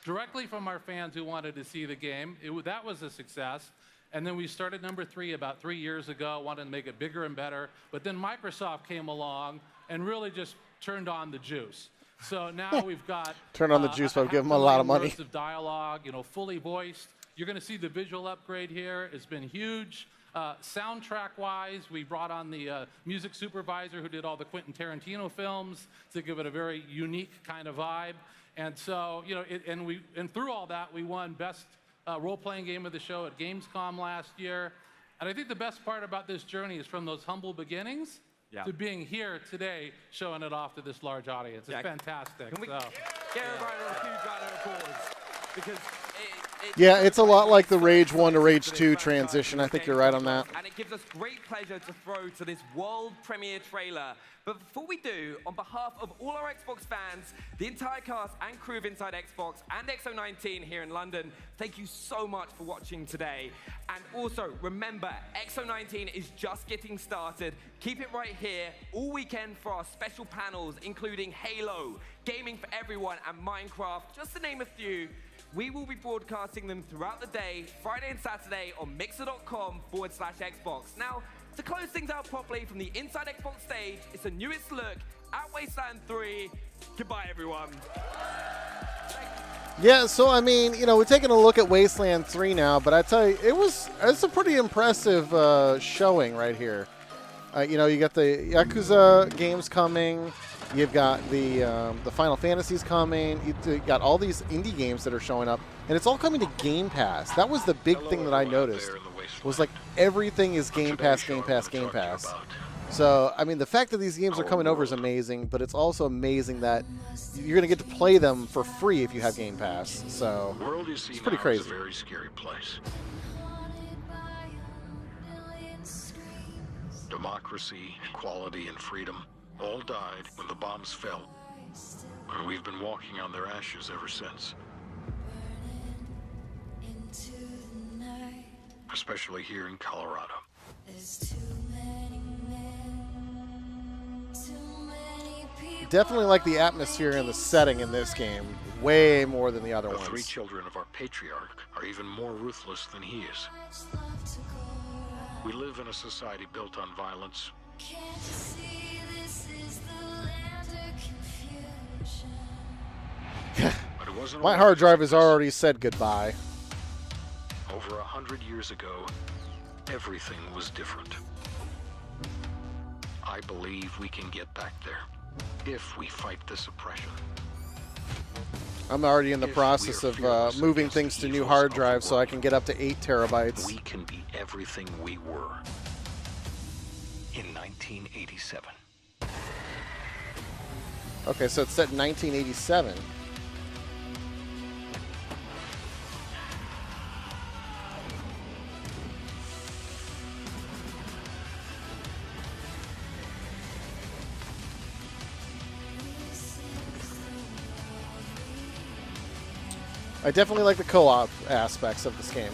directly from our fans who wanted to see the game. That was a success. And then we started number 3 about 3 years ago, wanted to make it bigger and better. But then Microsoft came along and really just turned on the juice. So now we've got turn on the juice, but give them a lot of money. Of dialogue, you know, fully voiced. You're going to see the visual upgrade here. It's been huge. Soundtrack-wise, we brought on the music supervisor who did all the Quentin Tarantino films to give it a very unique kind of vibe. And so, you know, and through all that, we won Best Role-Playing Game of the Show at Gamescom last year. And I think the best part about this journey is from those humble beginnings to being here today, showing it off to this large audience. It's fantastic. Can we give everybody a huge round of applause? Because yeah, it's a lot like the Rage 1 to Rage 2 transition. I think you're right on that. And it gives us great pleasure to throw to this world premiere trailer. But before we do, on behalf of all our Xbox fans, the entire cast and crew of Inside Xbox and X019 here in London, thank you so much for watching today. And also, remember, X019 is just getting started. Keep it right here all weekend for our special panels, including Halo, Gaming for Everyone, and Minecraft, just to name a few. We will be broadcasting them throughout the day, Friday and Saturday on mixer.com/Xbox. Now, to close things out properly from the Inside Xbox stage, it's the newest look at Wasteland 3. Goodbye, everyone. Yeah, so I mean, you know, we're taking a look at Wasteland 3 now, but I tell you, it's a pretty impressive showing right here. You know, you got the Yakuza games coming. You've got the Final Fantasies coming. You got all these indie games that are showing up, and it's all coming to Game Pass. That was the big thing that I noticed. Was like everything is Game Pass, Game Pass, Game Pass. So I mean, the fact that these games are coming over is amazing, but it's also amazing that you're going to get to play them for free if you have Game Pass. So it's pretty crazy. Is a very scary place. Democracy, equality, and freedom all died when the bombs fell. And we've been walking on their ashes ever since. Especially here in Colorado. Definitely like the atmosphere and the setting in this game way more than the other ones. The three children of our patriarch are even more ruthless than he is. We live in a society built on violence. My hard drive has already said goodbye. Over 100 years ago, everything was different. I believe we can get back there if we fight this oppression. I'm already in the process of moving things to new hard drives so I can get up to 8 terabytes. We can be everything we were in 1987. Okay, so it's set in 1987. I definitely like the co-op aspects of this game.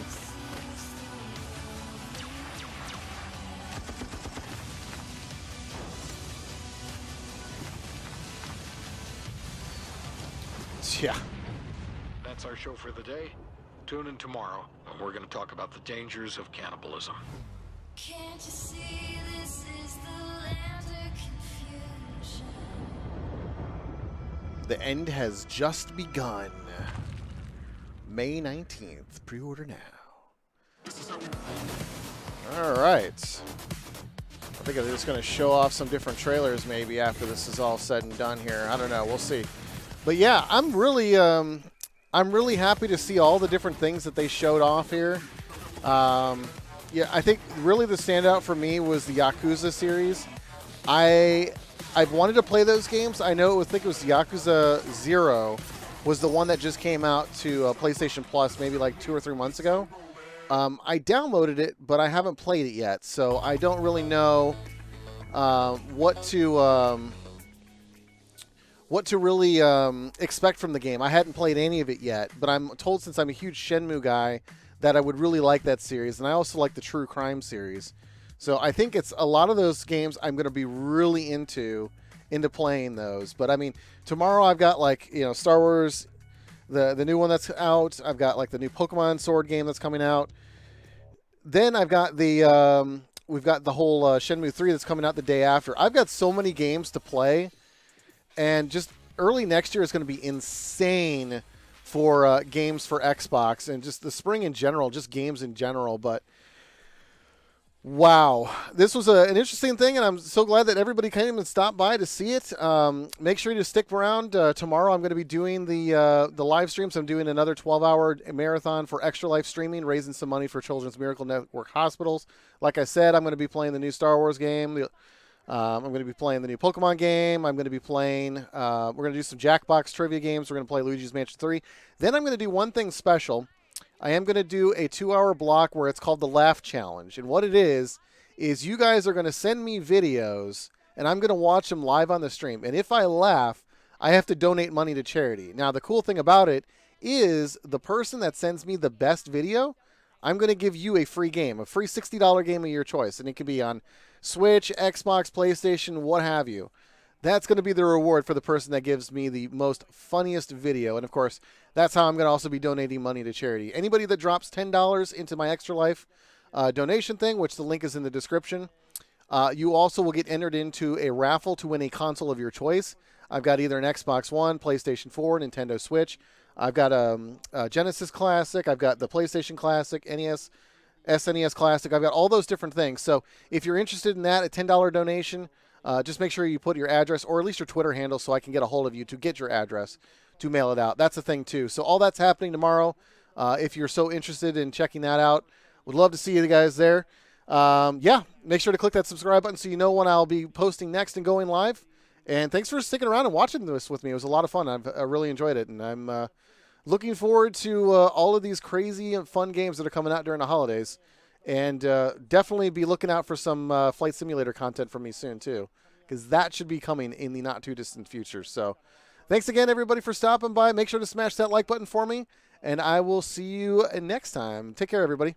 Yeah. That's our show for the day. Tune in tomorrow, and we're going to talk about the dangers of cannibalism. Can't you see this is the land of confusion? The end has just begun. May 19th. Pre-order now. All right. I think I'm just going to show off some different trailers maybe after this is all said and done here. I don't know. We'll see. But yeah, I'm really happy to see all the different things that they showed off here. Yeah, I think really the standout for me was the Yakuza series. I've wanted to play those games. I think it was Yakuza 0 was the one that just came out to PlayStation Plus maybe like 2 or 3 months ago. I downloaded it, but I haven't played it yet, so I don't really know what to really expect from the game. I hadn't played any of it yet, but I'm told since I'm a huge Shenmue guy that I would really like that series, and I also like the True Crime series. So I think it's a lot of those games I'm going to be really into playing those. But I mean, tomorrow I've got like, you know, Star Wars, the new one that's out. I've got like the new Pokemon Sword game that's coming out. Then I've got the we've got the whole Shenmue 3 that's coming out the day after. I've got so many games to play, and just early next year is going to be insane for games for Xbox, and just the spring in general, just games in general. But wow, this was an interesting thing, and I'm so glad that everybody came and stopped by to see it. Make sure you stick around. Tomorrow I'm going to be doing the live streams. I'm doing another 12-hour marathon for Extra Life Streaming, raising some money for Children's Miracle Network hospitals. Like I said, I'm going to be playing the new Star Wars game. I'm going to be playing the new Pokemon game. I'm going to be playing, we're going to do some Jackbox trivia games. We're going to play Luigi's Mansion 3. Then I'm going to do one thing special. I am going to do a 2-hour block where it's called the Laugh Challenge. And what it is is you guys are going to send me videos, and I'm going to watch them live on the stream. And if I laugh, I have to donate money to charity. Now, the cool thing about it is the person that sends me the best video, I'm going to give you a free game, a free $60 game of your choice. And it could be on Switch, Xbox, PlayStation, what have you. That's going to be the reward for the person that gives me the most funniest video. And, of course, that's how I'm going to also be donating money to charity. Anybody that drops $10 into my Extra Life donation thing, which the link is in the description, you also will get entered into a raffle to win a console of your choice. I've got either an Xbox One, PlayStation 4, Nintendo Switch. I've got a Genesis Classic. I've got the PlayStation Classic, NES, SNES Classic. I've got all those different things. So if you're interested in that, a $10 donation, just make sure you put your address or at least your Twitter handle so I can get a hold of you to get your address to mail it out. That's a thing, too. So all that's happening tomorrow. If you're so interested in checking that out, would love to see you guys there. Yeah, make sure to click that subscribe button so you know when I'll be posting next and going live. And thanks for sticking around and watching this with me. It was a lot of fun. I really enjoyed it. And I'm looking forward to all of these crazy and fun games that are coming out during the holidays. And definitely be looking out for some Flight Simulator content from me soon, too, because that should be coming in the not-too-distant future. So thanks again, everybody, for stopping by. Make sure to smash that like button for me, and I will see you next time. Take care, everybody.